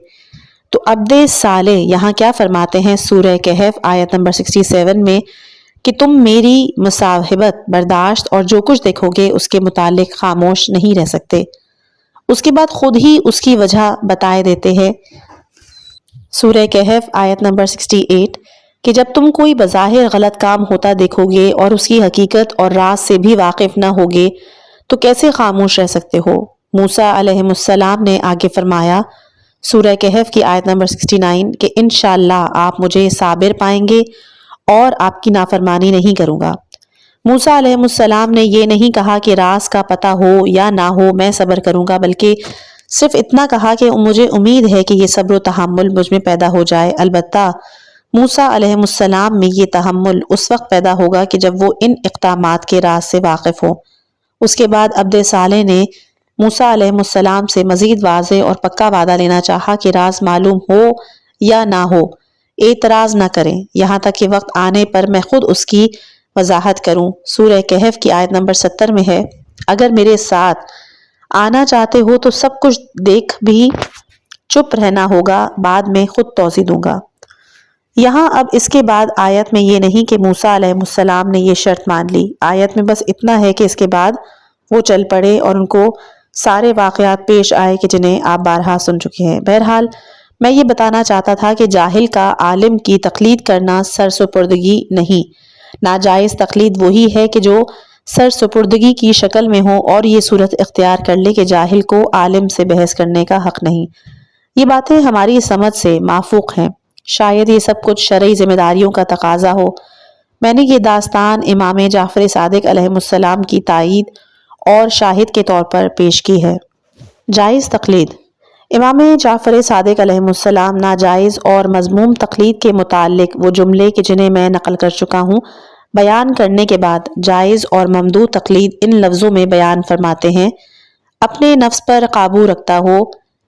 Speaker 1: تو عبد صالح یہاں کیا فرماتے ہیں سورہ کہف آیت نمبر 67 میں کہ تم میری مصاحبت برداشت اور جو کچھ دیکھو گے اس کے متعلق خاموش نہیں رہ سکتے۔ اس کے بعد خود ہی اس کی وجہ بتائے دیتے ہیں سورہ کہف آیت نمبر 68 کہ جب تم کوئی بظاہر غلط کام ہوتا دیکھو گے اور اس کی حقیقت اور راز سے بھی واقف نہ ہوگے تو کیسے خاموش رہ سکتے ہو؟ موسیٰ علیہ السلام نے آگے فرمایا سورہ کہف کی آیت نمبر 69 کہ انشاءاللہ آپ مجھے صابر پائیں گے اور آپ کی نافرمانی نہیں کروں گا۔ موسیٰ علیہ السلام نے یہ نہیں کہا کہ راز کا پتہ ہو یا نہ ہو میں صبر کروں گا، بلکہ صرف اتنا کہا کہ مجھے امید ہے کہ یہ صبر و تحمل مجھ میں پیدا ہو جائے۔ البتہ موسیٰ علیہ السلام میں یہ تحمل اس وقت پیدا ہوگا کہ جب وہ ان اقدامات کے راز سے واقف ہو۔ اس کے بعد عبد صالح نے موسیٰ علیہ السلام سے مزید واضح اور پکا وعدہ لینا چاہا کہ راز معلوم ہو یا نہ ہو اعتراض نہ کریں یہاں تک کہ وقت آنے پر میں خود اس کی وضاحت کروں۔ سورہ کہف کی آیت نمبر 70 میں ہے، اگر میرے ساتھ آنا چاہتے ہو تو سب کچھ دیکھ بھی چپ رہنا ہوگا، بعد میں خود توضیح دوں گا۔ یہاں اب اس کے بعد آیت میں یہ نہیں کہ موسیٰ علیہ السلام نے یہ شرط مان لی، آیت میں بس اتنا ہے کہ اس کے بعد وہ چل پڑے اور ان کو سارے واقعات پیش آئے کہ جنہیں آپ بارہا سن چکے ہیں۔ بہرحال میں یہ بتانا چاہتا تھا کہ جاہل کا عالم کی تقلید کرنا سرسپردگی نہیں، ناجائز تقلید وہی ہے کہ جو سرسپردگی کی شکل میں ہو اور یہ صورت اختیار کر لے کہ جاہل کو عالم سے بحث کرنے کا حق نہیں۔ یہ باتیں ہماری سمجھ سے مافوق ہیں، شاید یہ سب کچھ شرعی ذمہ داریوں کا تقاضا ہو۔ میں نے یہ داستان امام جعفر صادق علیہ السلام کی تائید اور شاہد کے طور پر پیش کی ہے۔ جائز تقلید۔ امام جعفر صادق علیہ السلام ناجائز اور مذموم تقلید کے متعلق وہ جملے کہ جنہیں میں نقل کر چکا ہوں بیان کرنے کے بعد جائز اور ممدوح تقلید ان لفظوں میں بیان فرماتے ہیں، اپنے نفس پر قابو رکھتا ہو،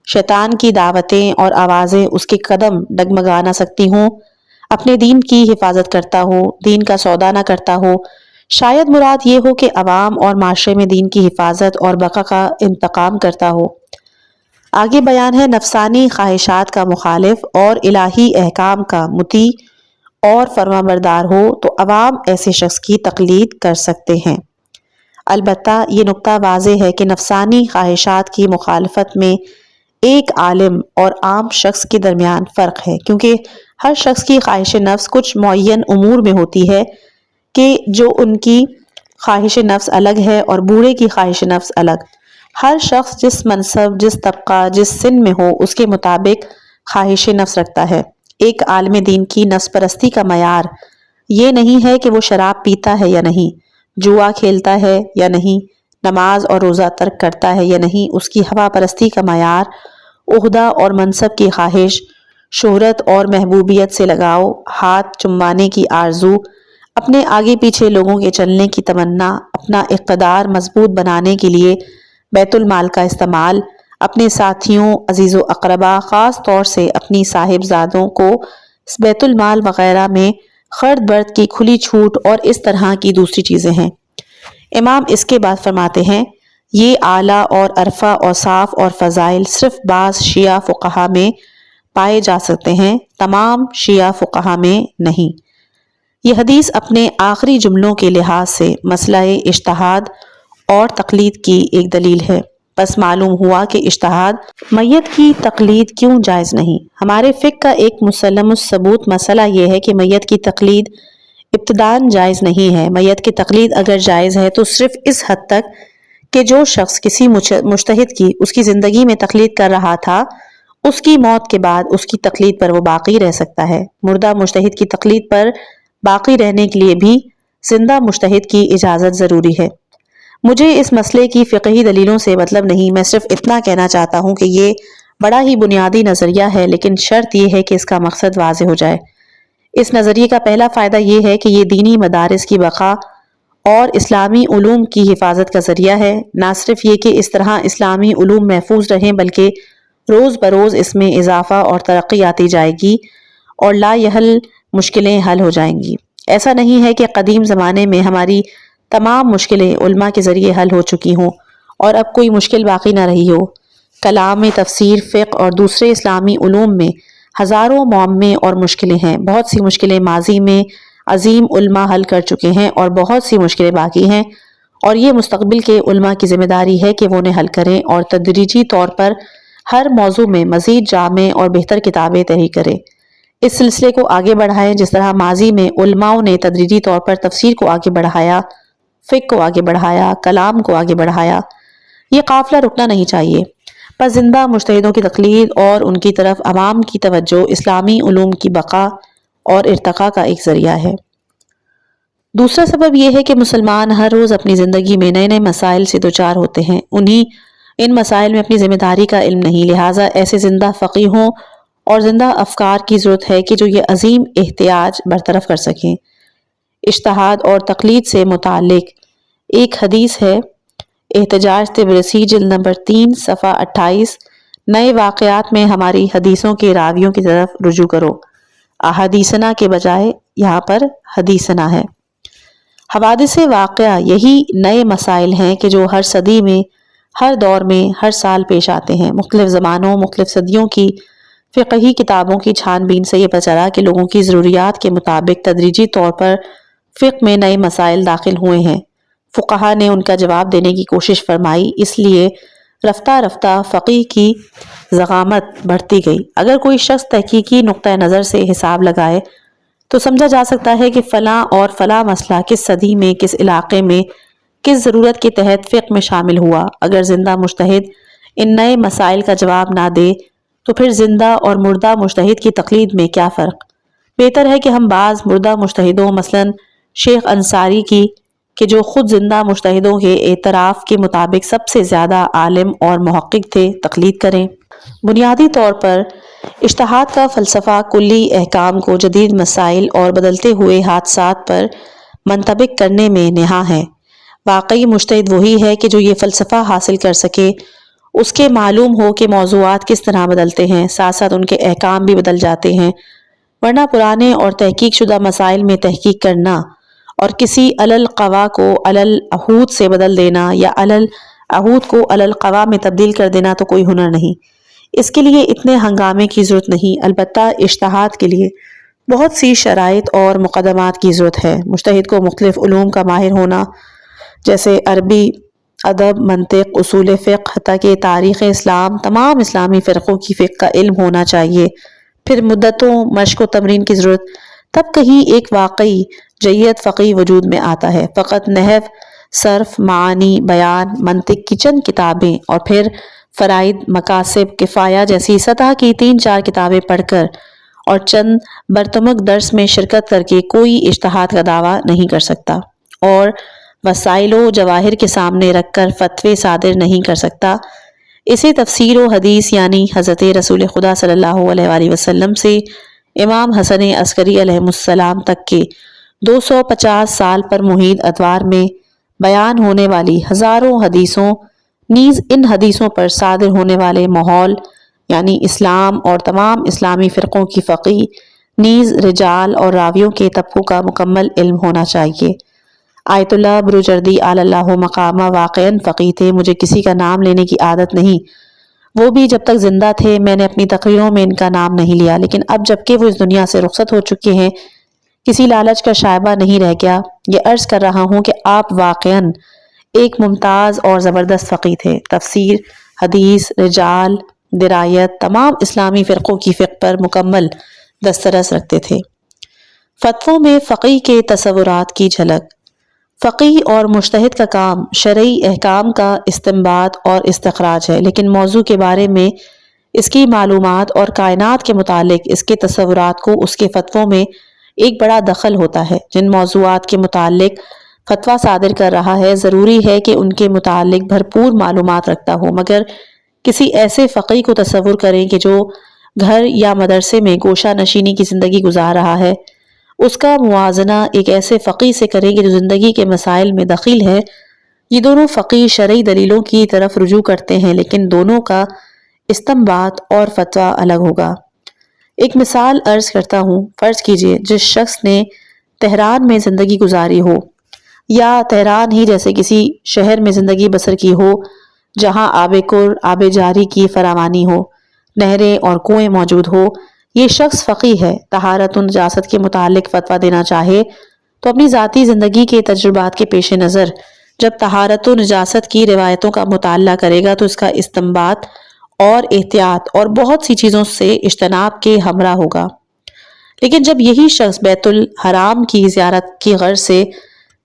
Speaker 1: شیطان کی دعوتیں اور آوازیں اس کے قدم ڈگمگا نہ سکتی ہوں، اپنے دین کی حفاظت کرتا ہو، دین کا سودا نہ کرتا ہو۔ شاید مراد یہ ہو کہ عوام اور معاشرے میں دین کی حفاظت اور بقا کا انتقام کرتا ہو۔ آگے بیان ہے نفسانی خواہشات کا مخالف اور الہی احکام کا مطیع اور فرما بردار ہو تو عوام ایسے شخص کی تقلید کر سکتے ہیں۔ البتہ یہ نقطہ واضح ہے کہ نفسانی خواہشات کی مخالفت میں ایک عالم اور عام شخص کے درمیان فرق ہے، کیونکہ ہر شخص کی خواہش نفس کچھ معین امور میں ہوتی ہے کہ جو ان کی خواہش نفس الگ ہے اور بوڑھے کی خواہش نفس الگ۔ ہر شخص جس منصب، جس طبقہ، جس سن میں ہو اس کے مطابق خواہش نفس رکھتا ہے۔ ایک عالم دین کی نفس پرستی کا معیار یہ نہیں ہے کہ وہ شراب پیتا ہے یا نہیں، جوا کھیلتا ہے یا نہیں، نماز اور روزہ ترک کرتا ہے یا نہیں۔ اس کی ہوا پرستی کا معیار عہدہ اور منصب کی خواہش، شہرت اور محبوبیت سے لگاؤ، ہاتھ چموانے کی آرزو، اپنے آگے پیچھے لوگوں کے چلنے کی تمنا، اپنا اقتدار مضبوط بنانے کے لیے بیت المال کا استعمال، اپنے ساتھیوں، عزیز و اقربا، خاص طور سے اپنی صاحبزادوں کو بیت المال وغیرہ میں خرد برد کی کھلی چھوٹ اور اس طرح کی دوسری چیزیں ہیں۔ امام اس کے بعد فرماتے ہیں، یہ اعلیٰ اور عرفہ اوصاف اور فضائل صرف بعض شیعہ فقہا میں پائے جا سکتے ہیں، تمام شیعہ فقہا میں نہیں۔ یہ حدیث اپنے آخری جملوں کے لحاظ سے مسئلہ اجتہاد اور تقلید کی ایک دلیل ہے۔ بس معلوم ہوا کہ اجتہاد میت کی تقلید کیوں جائز نہیں۔ ہمارے فقہ کا ایک مسلم الثبوت مسئلہ یہ ہے کہ میت کی تقلید ابتداً جائز نہیں ہے۔ میت کی تقلید اگر جائز ہے تو صرف اس حد تک کہ جو شخص کسی مجتہد کی اس کی زندگی میں تقلید کر رہا تھا، اس کی موت کے بعد اس کی تقلید پر وہ باقی رہ سکتا ہے۔ مردہ مجتہد کی تقلید پر باقی رہنے کے لیے بھی زندہ مجتہد کی اجازت ضروری ہے۔ مجھے اس مسئلے کی فقہی دلیلوں سے مطلب نہیں، میں صرف اتنا کہنا چاہتا ہوں کہ یہ بڑا ہی بنیادی نظریہ ہے، لیکن شرط یہ ہے کہ اس کا مقصد واضح ہو جائے۔ اس نظریے کا پہلا فائدہ یہ ہے کہ یہ دینی مدارس کی بقا اور اسلامی علوم کی حفاظت کا ذریعہ ہے۔ نہ صرف یہ کہ اس طرح اسلامی علوم محفوظ رہیں، بلکہ روز بروز اس میں اضافہ اور ترقی آتی جائے گی اور لا یحل مشکلیں حل ہو جائیں گی۔ ایسا نہیں ہے کہ قدیم زمانے میں ہماری تمام مشکلیں علماء کے ذریعے حل ہو چکی ہوں اور اب کوئی مشکل باقی نہ رہی ہو۔ کلام، تفسیر، فقہ اور دوسرے اسلامی علوم میں ہزاروں معمے اور مشکلیں ہیں۔ بہت سی مشکلیں ماضی میں عظیم علماء حل کر چکے ہیں اور بہت سی مشکلیں باقی ہیں، اور یہ مستقبل کے علماء کی ذمہ داری ہے کہ وہ انہیں حل کریں اور تدریجی طور پر ہر موضوع میں مزید جامع اور بہتر کتابیں تحریر کریں۔ اس سلسلے کو آگے بڑھائیں جس طرح ماضی میں علماء نے تدریجی طور پر تفسیر کو آگے بڑھایا، فقہ کو آگے بڑھایا، کلام کو آگے بڑھایا۔ یہ قافلہ رکنا نہیں چاہیے۔ پس زندہ مجتہدوں کی تقلید اور ان کی طرف عوام کی توجہ اسلامی علوم کی بقا اور ارتقاء کا ایک ذریعہ ہے۔ دوسرا سبب یہ ہے کہ مسلمان ہر روز اپنی زندگی میں نئے نئے مسائل سے دوچار ہوتے ہیں۔ ان مسائل میں اپنی ذمہ داری کا علم نہیں، لہٰذا ایسے زندہ فقیہوں اور زندہ افکار کی ضرورت ہے کہ جو یہ عظیم احتیاج برطرف کر سکیں۔ اجتہاد اور تقلید سے متعلق ایک حدیث ہے، احتجاج طبرسی جلد نمبر 3 صفحہ 28، نئے واقعات میں ہماری حدیثوں کے راویوں کی طرف رجوع کرو۔ احادیثنا کے بجائے یہاں پر حدیثنا ہے۔ حوادث واقعہ یہی نئے مسائل ہیں کہ جو ہر صدی میں، ہر دور میں، ہر سال پیش آتے ہیں۔ مختلف زمانوں، مختلف صدیوں کی فقہی کتابوں کی چھان بین سے یہ پتہ چلا کہ لوگوں کی ضروریات کے مطابق تدریجی طور پر فقہ میں نئے مسائل داخل ہوئے ہیں۔ فقہا نے ان کا جواب دینے کی کوشش فرمائی، اس لیے رفتہ رفتہ فقہ کی ضخامت بڑھتی گئی۔ اگر کوئی شخص تحقیقی نقطہ نظر سے حساب لگائے تو سمجھا جا سکتا ہے کہ فلاں اور فلاں مسئلہ کس صدی میں، کس علاقے میں، کس ضرورت کے تحت فقہ میں شامل ہوا۔ اگر زندہ مجتہد ان نئے مسائل کا جواب نہ دے تو پھر زندہ اور مردہ مجتہد کی تقلید میں کیا فرق؟ بہتر ہے کہ ہم بعض مردہ مجتہدوں مثلاً شیخ انصاری کی، کہ جو خود زندہ مجتہدوں کے اعتراف کے مطابق سب سے زیادہ عالم اور محقق تھے، تقلید کریں۔ بنیادی طور پر اجتہاد کا فلسفہ کلی احکام کو جدید مسائل اور بدلتے ہوئے حادثات پر منطبق کرنے میں نہاں ہے۔ واقعی مجتہد وہی ہے کہ جو یہ فلسفہ حاصل کر سکے، اس کے معلوم ہو کہ موضوعات کس طرح بدلتے ہیں، ساتھ ساتھ ان کے احکام بھی بدل جاتے ہیں، ورنہ پرانے اور تحقیق شدہ مسائل میں تحقیق کرنا اور کسی القوا کو العہود سے بدل دینا یا العہود کو القوا میں تبدیل کر دینا تو کوئی ہنر نہیں۔ اس کے لیے اتنے ہنگامے کی ضرورت نہیں، البتہ اجتہاد کے لیے بہت سی شرائط اور مقدمات کی ضرورت ہے۔ مجتہد کو مختلف علوم کا ماہر ہونا، جیسے عربی، ادب، منطق، اصول فقہ، حتیٰ کہ تاریخ اسلام، تمام اسلامی فرقوں کی فقہ کا علم ہونا چاہیے۔ پھر مدتوں مشق و تمرین کی ضرورت، تب کہیں ایک واقعی جید فقیہ وجود میں آتا ہے۔ فقط نحو، صرف، معانی، بیان، منطق کی چند کتابیں اور پھر فرائض، مقاصد، کفایہ جیسی سطح کی 3-4 کتابیں پڑھ کر اور چند برتمک درس میں شرکت کر کے کوئی اجتہاد کا دعویٰ نہیں کر سکتا اور وسائل و جواہر کے سامنے رکھ کر فتوے صادر نہیں کر سکتا۔ اسے تفسیر و حدیث یعنی حضرت رسول خدا صلی اللہ علیہ وآلہ وسلم سے امام حسن عسکری علیہ السلام تک کے 250 سال پر محیط ادوار میں بیان ہونے والی ہزاروں حدیثوں، نیز ان حدیثوں پر صادر ہونے والے ماحول یعنی اسلام اور تمام اسلامی فرقوں کی فقہ، نیز رجال اور راویوں کے طبقوں کا مکمل علم ہونا چاہیے۔ آیت اللہ بروجردی علی اللہ مقامہ واقعاً فقیہ تھے، مجھے کسی کا نام لینے کی عادت نہیں، وہ بھی جب تک زندہ تھے میں نے اپنی تقریروں میں ان کا نام نہیں لیا، لیکن اب جبکہ وہ اس دنیا سے رخصت ہو چکے ہیں کسی لالچ کا شائبہ نہیں رہ گیا، یہ عرض کر رہا ہوں کہ آپ واقعاً ایک ممتاز اور زبردست فقیہ تھے، تفسیر، حدیث، رجال، درایت، تمام اسلامی فرقوں کی فقہ پر مکمل دسترس رکھتے تھے۔ فتووں میں فقیہ کے تصورات کی جھلک۔ فقیہ اور مجتہد کا کام شرعی احکام کا استنباط اور استخراج ہے، لیکن موضوع کے بارے میں اس کی معلومات اور کائنات کے متعلق اس کے تصورات کو اس کے فتووں میں ایک بڑا دخل ہوتا ہے۔ جن موضوعات کے متعلق فتویٰ صادر کر رہا ہے ضروری ہے کہ ان کے متعلق بھرپور معلومات رکھتا ہو، مگر کسی ایسے فقیہ کو تصور کریں کہ جو گھر یا مدرسے میں گوشہ نشینی کی زندگی گزار رہا ہے، اس کا موازنہ ایک ایسے فقیہ سے کریں کہ جو زندگی کے مسائل میں دخیل ہے۔ یہ دونوں فقیہ شرعی دلیلوں کی طرف رجوع کرتے ہیں، لیکن دونوں کا استنباط اور فتویٰ الگ ہوگا۔ ایک مثال عرض کرتا ہوں، فرض کیجئے جس شخص نے تہران میں زندگی گزاری ہو یا تہران ہی جیسے کسی شہر میں زندگی بسر کی ہو جہاں آب کر، آب جاری کی فراوانی ہو، نہریں اور کنویں موجود ہو، یہ شخص فقیہ ہے۔ طہارت و نجاست کے متعلق فتویٰ دینا چاہے تو اپنی ذاتی زندگی کے تجربات کے پیش نظر جب طہارت و نجاست کی روایتوں کا مطالعہ کرے گا تو اس کا استنباط اور احتیاط اور بہت سی چیزوں سے اجتناب کے ہمراہ ہوگا۔ لیکن جب یہی شخص بیت الحرام کی زیارت کی غرض سے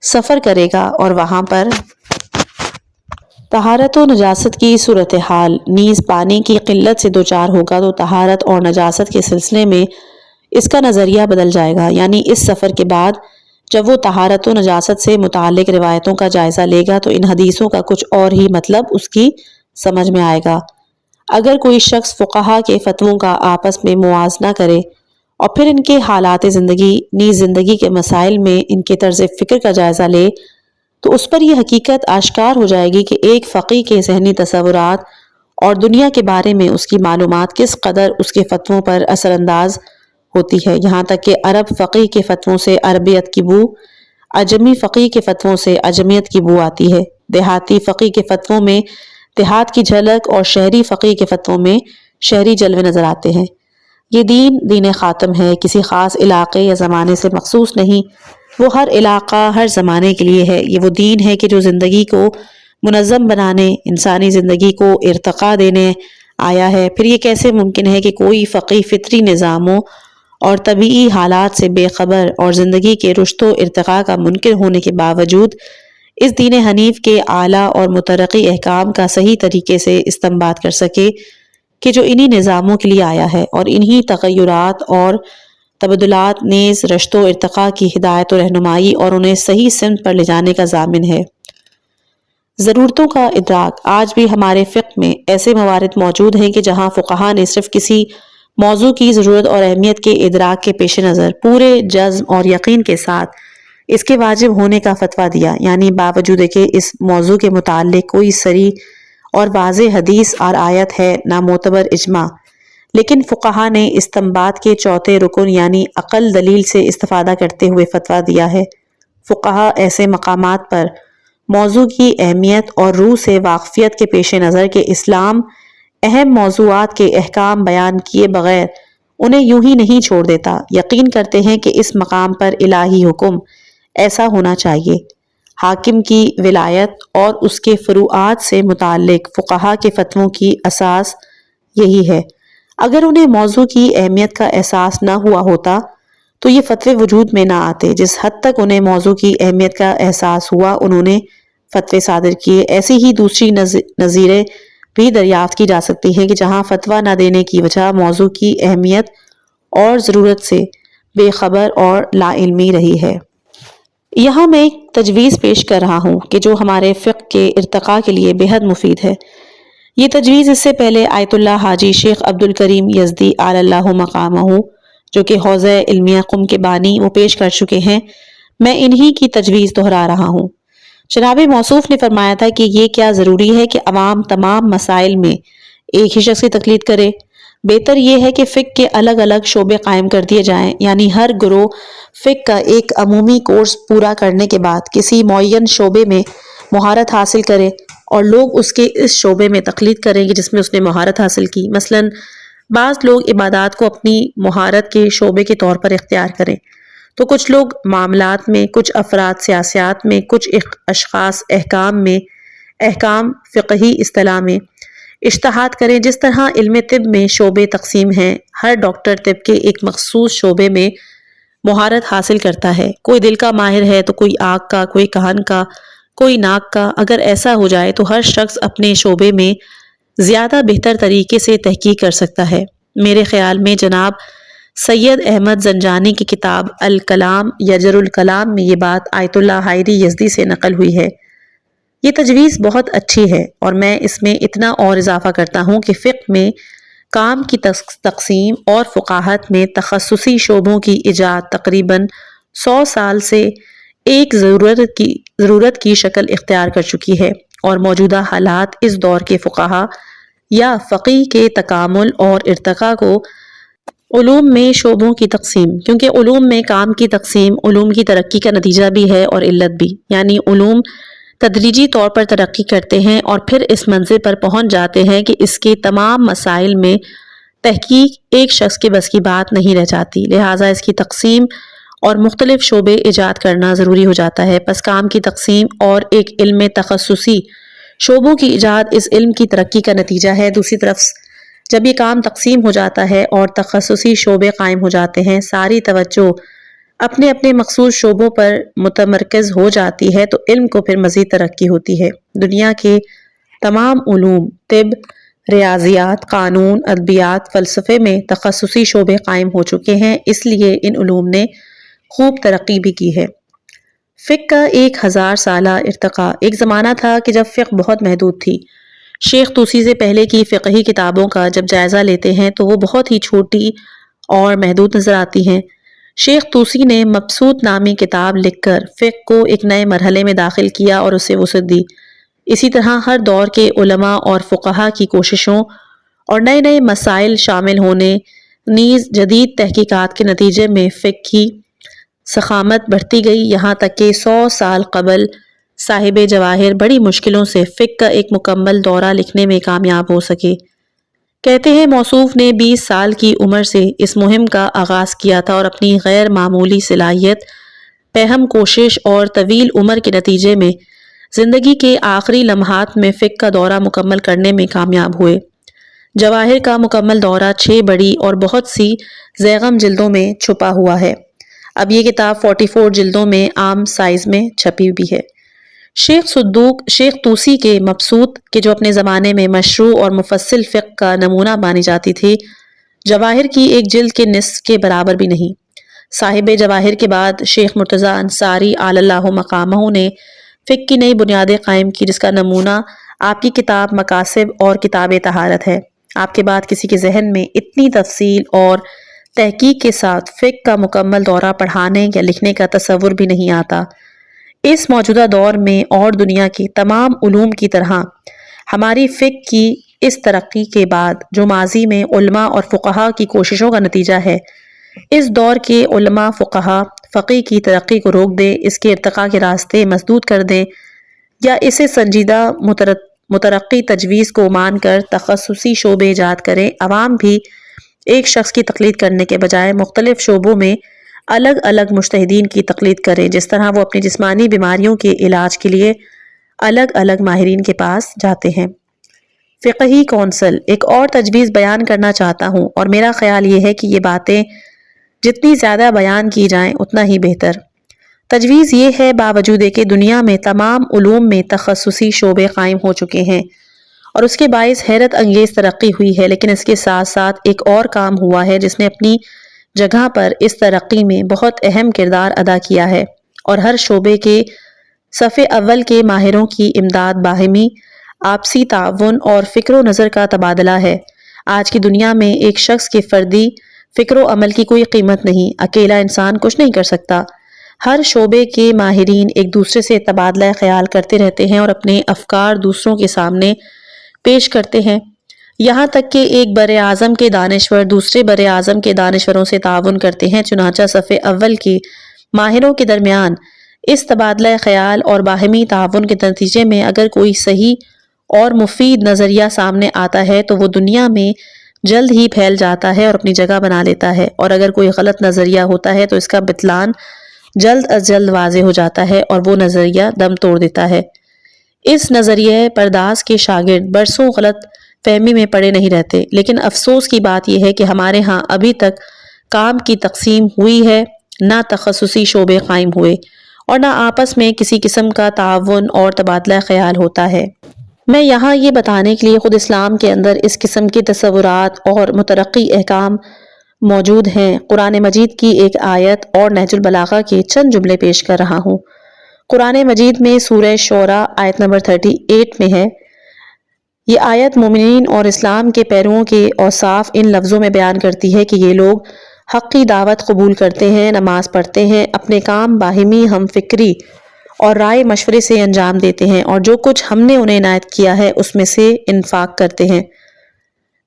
Speaker 1: سفر کرے گا اور وہاں پر طہارت و نجاست کی صورتحال نیز پانی کی قلت سے دوچار ہوگا تو طہارت اور نجاست کے سلسلے میں اس کا نظریہ بدل جائے گا، یعنی اس سفر کے بعد جب وہ طہارت و نجاست سے متعلق روایتوں کا جائزہ لے گا تو ان حدیثوں کا کچھ اور ہی مطلب اس کی سمجھ میں آئے گا۔ اگر کوئی شخص فقہا کے فتووں کا آپس میں موازنہ کرے اور پھر ان کے حالات زندگی نیز زندگی کے مسائل میں ان کے طرز فکر کا جائزہ لے تو اس پر یہ حقیقت آشکار ہو جائے گی کہ ایک فقیہ کے ذہنی تصورات اور دنیا کے بارے میں اس کی معلومات کس قدر اس کے فتووں پر اثر انداز ہوتی ہے، یہاں تک کہ عرب فقیہ کے فتووں سے عربیت کی بو، عجمی فقیہ کے فتووں سے عجمیت کی بو آتی ہے، دیہاتی فقیہ کے فتووں میں دیہات کی جھلک اور شہری فقیہ کے فتووں میں شہری جلوے نظر آتے ہیں۔ یہ دین خاتم ہے، کسی خاص علاقے یا زمانے سے مخصوص نہیں، وہ ہر علاقہ ہر زمانے کے لیے ہے۔ یہ وہ دین ہے کہ جو زندگی کو منظم بنانے، انسانی زندگی کو ارتقا دینے آیا ہے۔ پھر یہ کیسے ممکن ہے کہ کوئی فقیہ فطری نظاموں اور طبیعی حالات سے بے خبر اور زندگی کے رشد و ارتقاء کا منکر ہونے کے باوجود اس دین حنیف کے اعلیٰ اور مترقی احکام کا صحیح طریقے سے استنباط کر سکے کہ جو انہی نظاموں کے لیے آیا ہے اور انہی تغیرات اور تبدلات نیز رشد و ارتقاء کی ہدایت و رہنمائی اور انہیں صحیح سمت پر لے جانے کا ضامن ہے۔ ضرورتوں کا ادراک۔ آج بھی ہمارے فقہ میں ایسے موارد موجود ہیں کہ جہاں فقہا نے صرف کسی موضوع کی ضرورت اور اہمیت کے ادراک کے پیش نظر پورے جزم اور یقین کے ساتھ اس کے واجب ہونے کا فتویٰ دیا، یعنی باوجود کہ اس موضوع کے متعلق کوئی صریح اور واضح حدیث اور آیت ہے نہ معتبر اجماع، لیکن فقہا نے استنباط کے چوتھے رکن یعنی عقل دلیل سے استفادہ کرتے ہوئے فتویٰ دیا ہے۔ فقہا ایسے مقامات پر موضوع کی اہمیت اور روح سے واقفیت کے پیش نظر کہ اسلام اہم موضوعات کے احکام بیان کیے بغیر انہیں یوں ہی نہیں چھوڑ دیتا، یقین کرتے ہیں کہ اس مقام پر الہی حکم ایسا ہونا چاہیے۔ حاکم کی ولایت اور اس کے فروعات سے متعلق فقہا کے فتووں کی اساس یہی ہے۔ اگر انہیں موضوع کی اہمیت کا احساس نہ ہوا ہوتا تو یہ فتوے وجود میں نہ آتے۔ جس حد تک انہیں موضوع کی اہمیت کا احساس ہوا انہوں نے فتوے صادر کیے۔ ایسی ہی دوسری نظیریں بھی دریافت کی جا سکتی ہیں کہ جہاں فتویٰ نہ دینے کی وجہ موضوع کی اہمیت اور ضرورت سے بے خبر اور لا علمی رہی ہے۔ یہاں میں ایک تجویز پیش کر رہا ہوں کہ جو ہمارے فقہ کے ارتقاء کے لیے بے حد مفید ہے۔ یہ تجویز اس سے پہلے آیت اللہ حاجی شیخ عبد الکریم یزدی علی اللہ مقامہ جو کہ حوزہ علمیہ قم کے بانی وہ پیش کر چکے ہیں، میں انہی کی تجویز دہرا رہا ہوں۔ جناب موصوف نے فرمایا تھا کہ یہ کیا ضروری ہے کہ عوام تمام مسائل میں ایک ہی شخص کی تقلید کرے؟ بہتر یہ ہے کہ فقہ کے الگ الگ شعبے قائم کر دیے جائیں، یعنی ہر گروہ فقہ کا ایک عمومی کورس پورا کرنے کے بعد کسی معین شعبے میں مہارت حاصل کرے اور لوگ اس کے اس شعبے میں تقلید کریں گے جس میں اس نے مہارت حاصل کی۔ مثلاً بعض لوگ عبادات کو اپنی مہارت کے شعبے کے طور پر اختیار کریں، تو کچھ لوگ معاملات میں، کچھ افراد سیاسیات میں، کچھ اشخاص احکام میں، احکام فقہی اصطلاح میں اجتہاد کریں۔ جس طرح علم طب میں شعبے تقسیم ہیں، ہر ڈاکٹر طب کے ایک مخصوص شعبے میں مہارت حاصل کرتا ہے، کوئی دل کا ماہر ہے تو کوئی آنکھ کا، کوئی کان کا، کوئی ناک کا۔ اگر ایسا ہو جائے تو ہر شخص اپنے شعبے میں زیادہ بہتر طریقے سے تحقیق کر سکتا ہے۔ میرے خیال میں جناب سید احمد زنجانی کی کتاب الکلام یجر الکلام میں یہ بات آیت اللہ حائری یزدی سے نقل ہوئی ہے۔ یہ تجویز بہت اچھی ہے، اور میں اس میں اتنا اور اضافہ کرتا ہوں کہ فقہ میں کام کی تقسیم اور فقاہت میں تخصصی شعبوں کی ایجاد تقریباً 100 سال سے ایک ضرورت کی شکل اختیار کر چکی ہے، اور موجودہ حالات اس دور کے فقہا یا فقیہ کے تکامل اور ارتقاء کو علوم میں شعبوں کی تقسیم، کیونکہ علوم میں کام کی تقسیم علوم کی ترقی کا نتیجہ بھی ہے اور علت بھی، یعنی علوم تدریجی طور پر ترقی کرتے ہیں اور پھر اس منزل پر پہنچ جاتے ہیں کہ اس کے تمام مسائل میں تحقیق ایک شخص کے بس کی بات نہیں رہ جاتی، لہٰذا اس کی تقسیم اور مختلف شعبے ایجاد کرنا ضروری ہو جاتا ہے۔ پس کام کی تقسیم اور ایک علم تخصصی شعبوں کی ایجاد اس علم کی ترقی کا نتیجہ ہے۔ دوسری طرف جب یہ کام تقسیم ہو جاتا ہے اور تخصصی شعبے قائم ہو جاتے ہیں، ساری توجہ اپنے اپنے مخصوص شعبوں پر متمرکز ہو جاتی ہے، تو علم کو پھر مزید ترقی ہوتی ہے۔ دنیا کے تمام علوم، طب، ریاضیات، قانون، ادبیات، فلسفے میں تخصصی شعبے قائم ہو چکے ہیں، اس لیے ان علوم نے خوب ترقی بھی کی ہے۔ فقہ کا 1000 سالہ ارتقاء۔ ایک زمانہ تھا کہ جب فقہ بہت محدود تھی۔ شیخ طوسی سے پہلے کی فقہی کتابوں کا جب جائزہ لیتے ہیں تو وہ بہت ہی چھوٹی اور محدود نظر آتی ہیں۔ شیخ طوسی نے مبسوط نامی کتاب لکھ کر فقہ کو ایک نئے مرحلے میں داخل کیا اور اسے وسعت دی۔ اسی طرح ہر دور کے علماء اور فقہا کی کوششوں اور نئے نئے مسائل شامل ہونے نیز جدید تحقیقات کے نتیجے میں فقہ کی ضخامت بڑھتی گئی، یہاں تک کہ 100 سال قبل صاحب جواہر بڑی مشکلوں سے فقہ کا ایک مکمل دورہ لکھنے میں کامیاب ہو سکے۔ کہتے ہیں موصوف نے 20 سال کی عمر سے اس مہم کا آغاز کیا تھا اور اپنی غیر معمولی صلاحیت، پہم کوشش اور طویل عمر کے نتیجے میں زندگی کے آخری لمحات میں فقہ کا دورہ مکمل کرنے میں کامیاب ہوئے۔ جواہر کا مکمل دورہ 6 بڑی اور بہت سی زیغم جلدوں میں چھپا ہوا ہے۔ اب یہ کتاب 44 جلدوں میں عام سائز میں چھپی بھی ہے۔ شیخ طوسی کے مبسوط کہ جو اپنے زمانے میں مشروع اور مفصل فقہ کا نمونہ مانی جاتی تھی، جواہر کی ایک جلد کے نصف کے برابر بھی نہیں۔ صاحب جواہر کے بعد شیخ مرتضیٰ انصاری علی اللہ مقامہ نے فقہ کی نئی بنیادیں قائم کی، جس کا نمونہ آپ کی کتاب مقاصد اور کتاب طہارت ہے۔ آپ کے بعد کسی کے ذہن میں اتنی تفصیل اور تحقیق کے ساتھ فقہ کا مکمل دورہ پڑھانے یا لکھنے کا تصور بھی نہیں آتا۔ اس موجودہ دور میں اور دنیا کے تمام علوم کی طرح ہماری فقہ کی اس ترقی کے بعد جو ماضی میں علماء اور فقہا کی کوششوں کا نتیجہ ہے، اس دور کے علماء فقہا فقہ کی ترقی کو روک دیں، اس کے ارتقاء کے راستے مسدود کر دیں، یا اسے سنجیدہ مترقی تجویز کو مان کر تخصصی شعبے ایجاد کریں۔ عوام بھی ایک شخص کی تقلید کرنے کے بجائے مختلف شعبوں میں الگ الگ مجتہدین کی تقلید کریں، جس طرح وہ اپنی جسمانی بیماریوں کے علاج کے لیے الگ الگ ماہرین کے پاس جاتے ہیں۔ فقہی کونسل۔ ایک اور تجویز بیان کرنا چاہتا ہوں، اور میرا خیال یہ ہے کہ یہ باتیں جتنی زیادہ بیان کی جائیں اتنا ہی بہتر۔ تجویز یہ ہے باوجود کہ دنیا میں تمام علوم میں تخصصی شعبے قائم ہو چکے ہیں اور اس کے باعث حیرت انگیز ترقی ہوئی ہے، لیکن اس کے ساتھ ساتھ ایک اور کام ہوا ہے جس نے اپنی جگہ پر اس ترقی میں بہت اہم کردار ادا کیا ہے، اور ہر شعبے کے صف اول کے ماہروں کی امداد، باہمی آپسی تعاون اور فکر و نظر کا تبادلہ ہے۔ آج کی دنیا میں ایک شخص کے فردی فکر و عمل کی کوئی قیمت نہیں، اکیلا انسان کچھ نہیں کر سکتا۔ ہر شعبے کے ماہرین ایک دوسرے سے تبادلہ خیال کرتے رہتے ہیں اور اپنے افکار دوسروں کے سامنے پیش کرتے ہیں، یہاں تک کہ ایک بر اعظم کے دانشور دوسرے بر اعظم کے دانشوروں سے تعاون کرتے ہیں۔ چنانچہ صف اول کے ماہروں کے درمیان اس تبادلہ خیال اور باہمی تعاون کے نتیجے میں اگر کوئی صحیح اور مفید نظریہ سامنے آتا ہے تو وہ دنیا میں جلد ہی پھیل جاتا ہے اور اپنی جگہ بنا لیتا ہے، اور اگر کوئی غلط نظریہ ہوتا ہے تو اس کا بطلان جلد از جلد واضح ہو جاتا ہے اور وہ نظریہ دم توڑ دیتا ہے۔ اس نظریہ پرداز کے شاگرد برسوں غلط فہمی میں پڑے نہیں رہتے، لیکن افسوس کی بات یہ ہے کہ ہمارے ہاں ابھی تک کام کی تقسیم ہوئی ہے، نہ تخصصی شعبے قائم ہوئے اور نہ آپس میں کسی قسم کا تعاون اور تبادلہ خیال ہوتا ہے۔ میں یہاں یہ بتانے کے لیے خود اسلام کے اندر اس قسم کے تصورات اور مترقی احکام موجود ہیں، قرآن مجید کی ایک آیت اور نہج البلاغہ کے چند جملے پیش کر رہا ہوں۔ قرآن مجید میں سورہ شعراء آیت نمبر 38 میں ہے۔ یہ آیت مومنین اور اسلام کے پیرووں کے اوصاف ان لفظوں میں بیان کرتی ہے کہ یہ لوگ حق کی دعوت قبول کرتے ہیں، نماز پڑھتے ہیں، اپنے کام باہمی ہم فکری اور رائے مشورے سے انجام دیتے ہیں، اور جو کچھ ہم نے انہیں عنایت کیا ہے اس میں سے انفاق کرتے ہیں۔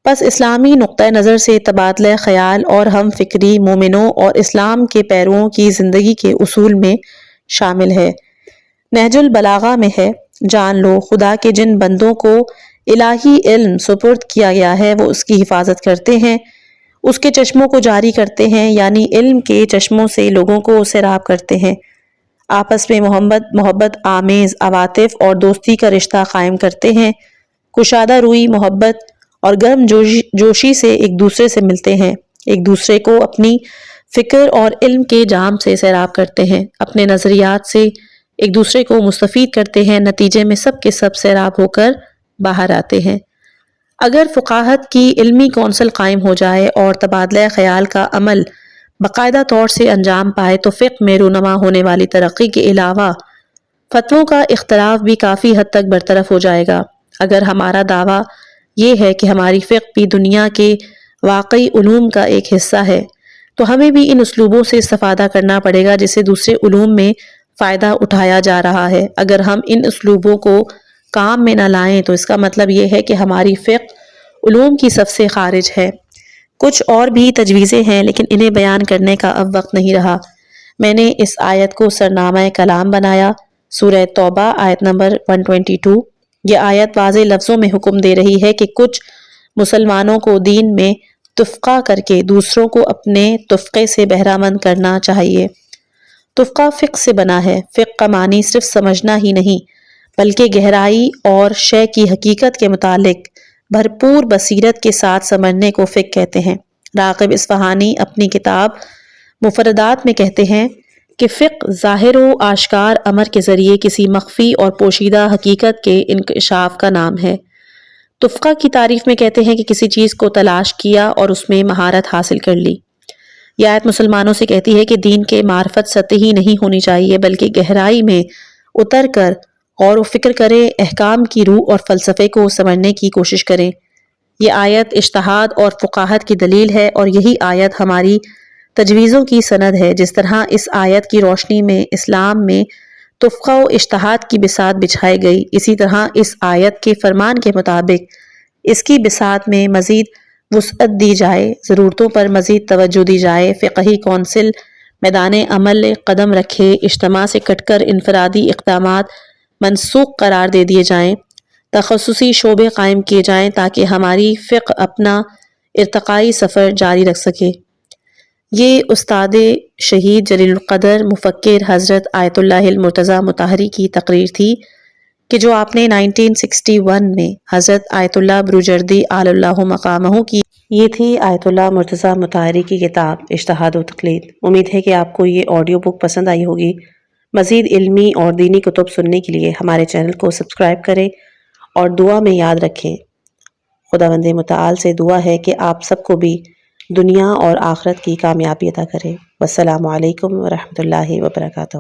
Speaker 1: پس اسلامی نقطہ نظر سے تبادلہ خیال اور ہم فکری مومنوں اور اسلام کے پیرووں کی زندگی کے اصول میں شامل ہے۔ نہج البلاغہ میں ہے، جان لو خدا کے جن بندوں کو الہی علم سپرد کیا گیا ہے وہ اس کی حفاظت کرتے ہیں، اس کے چشموں کو جاری کرتے ہیں، یعنی علم کے چشموں سے لوگوں کو سیراب کرتے ہیں، آپس میں محبت آمیز عواطف اور دوستی کا رشتہ قائم کرتے ہیں، کشادہ روئی محبت اور گرم جوشی سے ایک دوسرے سے ملتے ہیں، ایک دوسرے کو اپنی فکر اور علم کے جام سے سیراب کرتے ہیں، اپنے نظریات سے ایک دوسرے کو مستفید کرتے ہیں، نتیجے میں سب کے سب سیراب ہو کر باہر آتے ہیں۔ اگر فقاہت کی علمی کونسل قائم ہو جائے اور تبادلہ خیال کا عمل باقاعدہ طور سے انجام پائے تو فقہ میں رونما ہونے والی ترقی کے علاوہ فتووں کا اختلاف بھی کافی حد تک برطرف ہو جائے گا۔ اگر ہمارا دعویٰ یہ ہے کہ ہماری فقہ بھی دنیا کے واقعی علوم کا ایک حصہ ہے تو ہمیں بھی ان اسلوبوں سے استفادہ کرنا پڑے گا جسے دوسرے علوم میں فائدہ اٹھایا جا رہا ہے۔ اگر ہم ان اسلوبوں کو کام میں نہ لائیں تو اس کا مطلب یہ ہے کہ ہماری فقہ علوم کی صف سے خارج ہے۔ کچھ اور بھی تجویزیں ہیں لیکن انہیں بیان کرنے کا اب وقت نہیں رہا۔ میں نے اس آیت کو سرنامہ کلام بنایا۔ سورہ توبہ آیت نمبر 122۔ یہ آیت واضح لفظوں میں حکم دے رہی ہے کہ کچھ مسلمانوں کو دین میں تفقہ کر کے دوسروں کو اپنے تفقے سے بہرہ مند کرنا چاہیے۔ تفقہ فقہ سے بنا ہے۔ فقہ کا معنی صرف سمجھنا ہی نہیں بلکہ گہرائی اور شے کی حقیقت کے متعلق بھرپور بصیرت کے ساتھ سمجھنے کو فقہ کہتے ہیں۔ راغب اصفہانی اپنی کتاب مفردات میں کہتے ہیں کہ فقہ ظاہر و آشکار امر کے ذریعے کسی مخفی اور پوشیدہ حقیقت کے انکشاف کا نام ہے۔ تفقہ کی تعریف میں کہتے ہیں کہ کسی چیز کو تلاش کیا اور اس میں مہارت حاصل کر لی۔ یہ آیت مسلمانوں سے کہتی ہے کہ دین کے معرفت سطحی نہیں ہونی چاہیے بلکہ گہرائی میں اتر کر غور و فکر کریں، احکام کی روح اور فلسفے کو سمجھنے کی کوشش کریں۔ یہ آیت اجتہاد اور فقاہت کی دلیل ہے اور یہی آیت ہماری تجویزوں کی سند ہے۔ جس طرح اس آیت کی روشنی میں اسلام میں تفقہ و اجتہاد کی بساط بچھائی گئی، اسی طرح اس آیت کے فرمان کے مطابق اس کی بساط میں مزید وسعت دی جائے، ضرورتوں پر مزید توجہ دی جائے، فقہی کونسل میدان عمل قدم رکھے، اجتماع سے کٹ کر انفرادی اقدامات منسوخ قرار دے دیے جائیں، تخصصی شعبے قائم کیے جائیں تاکہ ہماری فقہ اپنا ارتقائی سفر جاری رکھ سکے۔ یہ استاد شہید جلیل القدر مفکر حضرت آیت اللہ المرتضیٰ مطہری کی تقریر تھی کہ جو آپ نے 1961 میں حضرت آیت اللہ بروجردی علی اللہ مقامہ کی۔ یہ تھی آیت اللہ مرتضیٰ مطہری کی کتاب اجتہاد و تقلید۔ امید ہے کہ آپ کو یہ آڈیو بک پسند آئی ہوگی۔ مزید علمی اور دینی کتب سننے کے لیے ہمارے چینل کو سبسکرائب کریں اور دعا میں یاد رکھیں۔ خداوند متعال سے دعا ہے کہ آپ سب کو بھی دنیا اور آخرت کی کامیابی عطا کرے۔ والسلام علیکم ورحمۃ اللہ وبرکاتہ۔